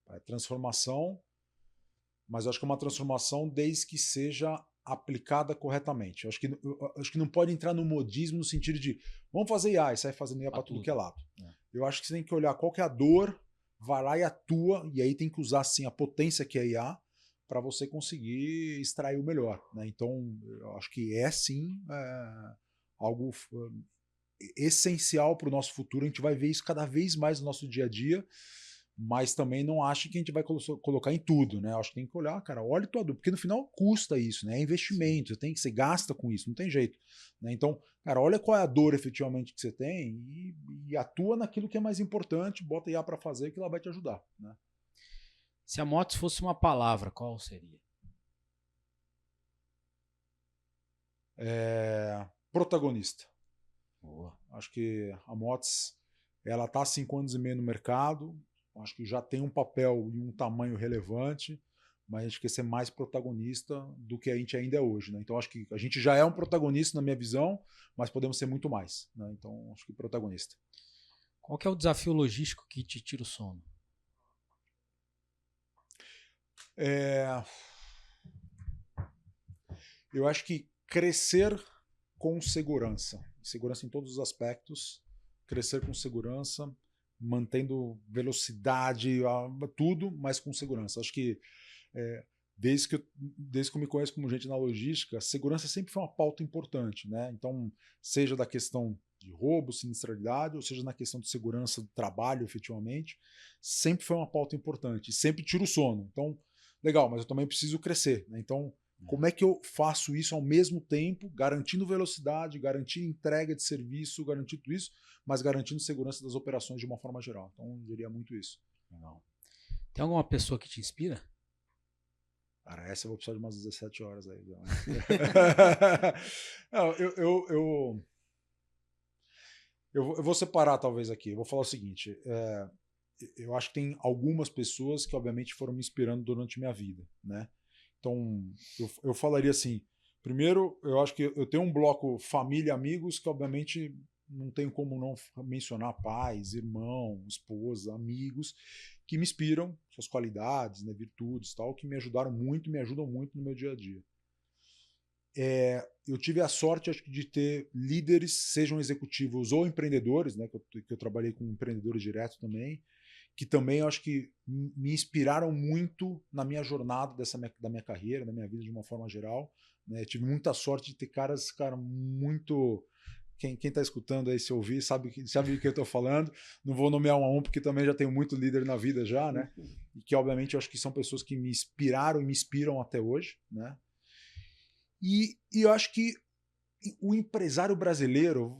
É transformação, mas eu acho que é uma transformação desde que seja aplicada corretamente. Eu acho que não pode entrar no modismo no sentido de vamos fazer IA e sai fazendo IA para tudo que é lado. Eu acho que você tem que olhar qual que é a dor, vai lá e atua, e aí tem que usar sim a potência que é a IA para você conseguir extrair o melhor. Né? Então, eu acho que sim algo essencial para o nosso futuro. A gente vai ver isso cada vez mais no nosso dia a dia, mas também não acho que a gente vai colocar em tudo, né? Acho que tem que olhar, cara, olha tudo, porque no final custa isso, né? É investimento, você gasta com isso, não tem jeito. Né? Então, cara, olha qual é a dor efetivamente que você tem e atua naquilo que é mais importante, bota IA para fazer que ela vai te ajudar. Né? Se a Motos fosse uma palavra, qual seria? Protagonista. Boa. Acho que a Motos, ela está há 5 anos e meio no mercado, acho que já tem um papel e um tamanho relevante, mas a gente quer ser mais protagonista do que a gente ainda é hoje, né? Então acho que a gente já é um protagonista na minha visão, mas podemos ser muito mais, né? Então acho que protagonista. Qual que é o desafio logístico que te tira o sono? Eu acho que crescer com segurança em todos os aspectos, crescer com segurança, mantendo velocidade, tudo, mas com segurança. Acho que desde que eu me conheço como gente na logística, segurança sempre foi uma pauta importante, né? Então, seja da questão de roubo, sinistralidade, ou seja na questão de segurança do trabalho, efetivamente, sempre foi uma pauta importante. E sempre tiro o sono. Então, legal, mas eu também preciso crescer, né? Então, como é que eu faço isso ao mesmo tempo, garantindo velocidade, garantindo entrega de serviço, garantindo tudo isso, mas garantindo segurança das operações de uma forma geral. Então, eu diria muito isso. Legal. Tem alguma pessoa que te inspira? Cara, essa eu vou precisar de umas 17 horas aí. Não, eu vou separar talvez aqui. Eu vou falar o seguinte. Eu acho que tem algumas pessoas que obviamente foram me inspirando durante minha vida, né? Então, eu falaria assim, primeiro, eu acho que eu tenho um bloco família e amigos que obviamente não tenho como não mencionar pais, irmão, esposa, amigos, que me inspiram, suas qualidades, né, virtudes, tal, que me ajudaram muito, me ajudam muito no meu dia a dia. Eu tive a sorte, acho que, de ter líderes, sejam executivos ou empreendedores, né, que eu trabalhei com empreendedores direto também, que também eu acho que me inspiraram muito na minha jornada da minha carreira, da minha vida de uma forma geral. Né? Tive muita sorte de ter caras, cara, muito... Quem está escutando aí, se ouvir, sabe o que eu estou falando. Não vou nomear um a um, porque também já tenho muito líder na vida já, né? E que, obviamente, eu acho que são pessoas que me inspiraram e me inspiram até hoje, né? E eu acho que o empresário brasileiro...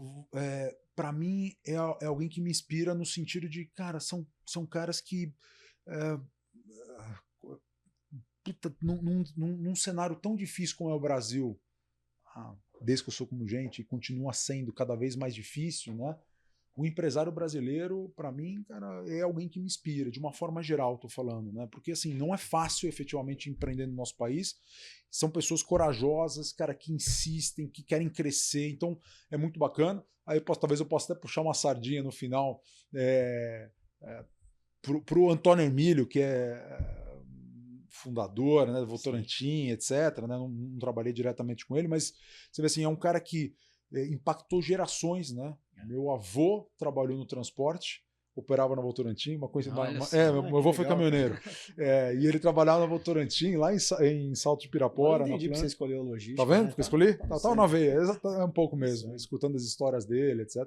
para mim, é alguém que me inspira no sentido de, cara, são caras que, puta, num cenário tão difícil como é o Brasil, desde que eu sou como gente, e continua sendo cada vez mais difícil, né? O empresário brasileiro, para mim, cara, é alguém que me inspira, de uma forma geral, tô falando, né? Porque, assim, não é fácil efetivamente empreender no nosso país. São pessoas corajosas, cara, que insistem, que querem crescer. Então, é muito bacana. Aí, talvez eu possa até puxar uma sardinha no final pro Antônio Emílio, que é fundador, né, do Votorantim, etc. Né? Não trabalhei diretamente com ele, mas você vê assim, é um cara que impactou gerações, né? Meu avô trabalhou no transporte, operava na Votorantim, uma coisa. Meu avô foi caminhoneiro. E ele trabalhava na Votorantim, lá em Salto de Pirapora. Eu entendi porque você escolheu a logística. Tá vendo? Né? Porque escolhi? Tava na veia. É um pouco mesmo, escutando as histórias dele, etc.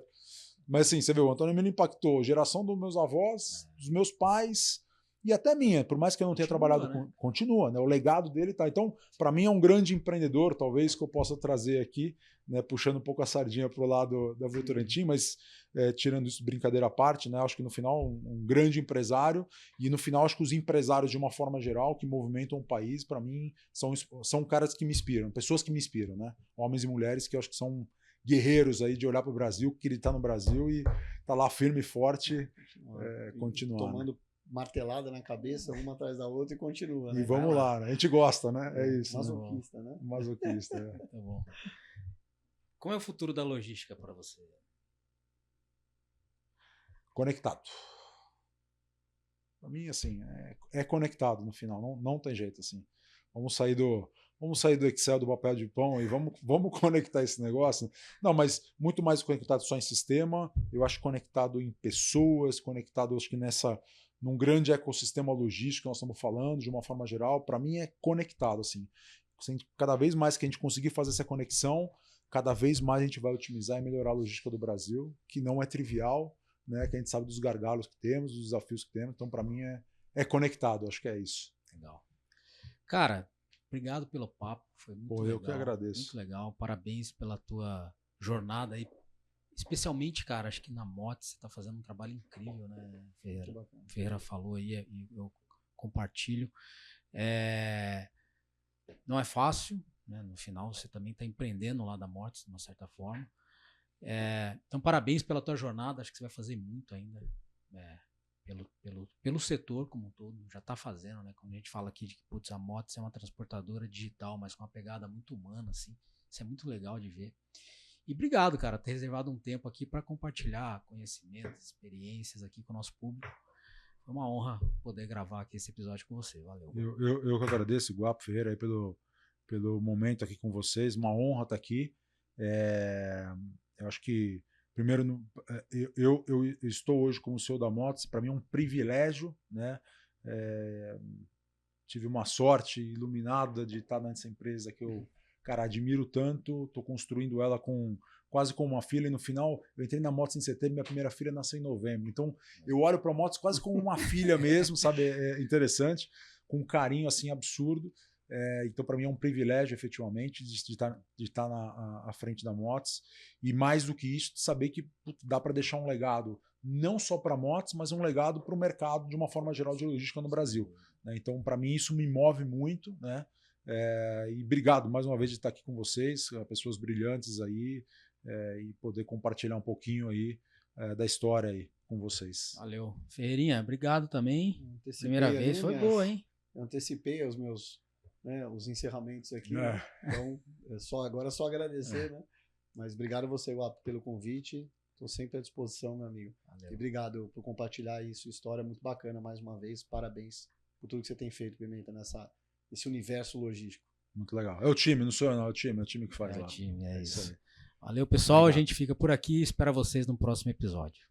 Mas assim, você vê, o Antônio Emílio impactou a geração dos meus avós, dos meus pais e até minha, por mais que eu não tenha trabalhado com... Continua, né? O legado dele tá. Então, para mim é um grande empreendedor, talvez, que eu possa trazer aqui, né? Puxando um pouco a sardinha pro lado da Votorantim, mas tirando isso brincadeira à parte, né? Acho que no final um grande empresário e no final acho que os empresários de uma forma geral que movimentam o país, para mim, são caras que me inspiram, pessoas que me inspiram, né? Homens e mulheres que eu acho que são guerreiros aí de olhar para o Brasil, que ele está no Brasil e está lá firme e forte, continuando. Tomando martelada na cabeça, uma atrás da outra e continua. E vamos lá, né? A gente gosta, né? É isso. Masoquista, né? Masoquista, Tá bom. Como é o futuro da logística para você? Conectado. Para mim, assim, é conectado no final, não tem jeito, assim. Vamos sair do Excel, do papel de pão e vamos conectar esse negócio. Não, mas muito mais conectado só em sistema, eu acho conectado em pessoas, conectado, acho que num grande ecossistema logístico que nós estamos falando, de uma forma geral, para mim é conectado, assim. Cada vez mais que a gente conseguir fazer essa conexão, cada vez mais a gente vai otimizar e melhorar a logística do Brasil, que não é trivial, né? Que a gente sabe dos gargalos que temos, dos desafios que temos, então para mim é conectado, acho que é isso. Legal. Cara, obrigado pelo papo, foi muito legal. Eu que agradeço. Muito legal, parabéns pela tua jornada aí, especialmente, cara, acho que na moto você tá fazendo um trabalho incrível, né, Ferreira? Ferreira falou aí e eu compartilho. Não é fácil, né? No final você também tá empreendendo lá da Mortes, de uma certa forma. Então, parabéns pela tua jornada, acho que você vai fazer muito ainda pelo setor como um todo, já está fazendo, né? Quando a gente fala aqui de que, putz, a Motus é uma transportadora digital, mas com uma pegada muito humana, assim, isso é muito legal de ver. E obrigado, cara, por ter reservado um tempo aqui para compartilhar conhecimentos, experiências aqui com o nosso público. Foi uma honra poder gravar aqui esse episódio com você. Valeu. Eu que agradeço, Guapo Ferreira, aí pelo momento aqui com vocês. Uma honra estar aqui. Eu acho que, primeiro, eu estou hoje como CEO da Motus. Para mim é um privilégio, né? Tive uma sorte iluminada de estar nessa empresa que eu, cara, admiro tanto. Estou construindo ela quase como uma filha. E no final, eu entrei na Motus em setembro, minha primeira filha nasceu em novembro. Então, eu olho para a Motus quase como uma filha mesmo, sabe? É interessante, com um carinho assim absurdo. Então, para mim é um privilégio, efetivamente, de estar à frente da Motus. E mais do que isso, de saber que dá para deixar um legado, não só para a Motus, mas um legado para o mercado de uma forma geral de logística no Brasil. Né? Então, para mim, isso me move muito, né? E obrigado mais uma vez de estar aqui com vocês, pessoas brilhantes aí, e poder compartilhar um pouquinho aí da história aí com vocês. Valeu. Ferreirinha, obrigado também. Primeira vez foi boa, hein? Eu antecipei os meus, né, os encerramentos aqui. Né? Então, agora é só agradecer, né? Mas obrigado você, Guapo, pelo convite. Estou sempre à disposição, meu amigo. Valeu. E obrigado por compartilhar isso, história muito bacana mais uma vez. Parabéns por tudo que você tem feito, Pimenta, nesse universo logístico. Muito legal. É o time, não sou eu, não. É o time que faz lá. É isso. Valeu, pessoal. Obrigado. A gente fica por aqui. Espero vocês no próximo episódio.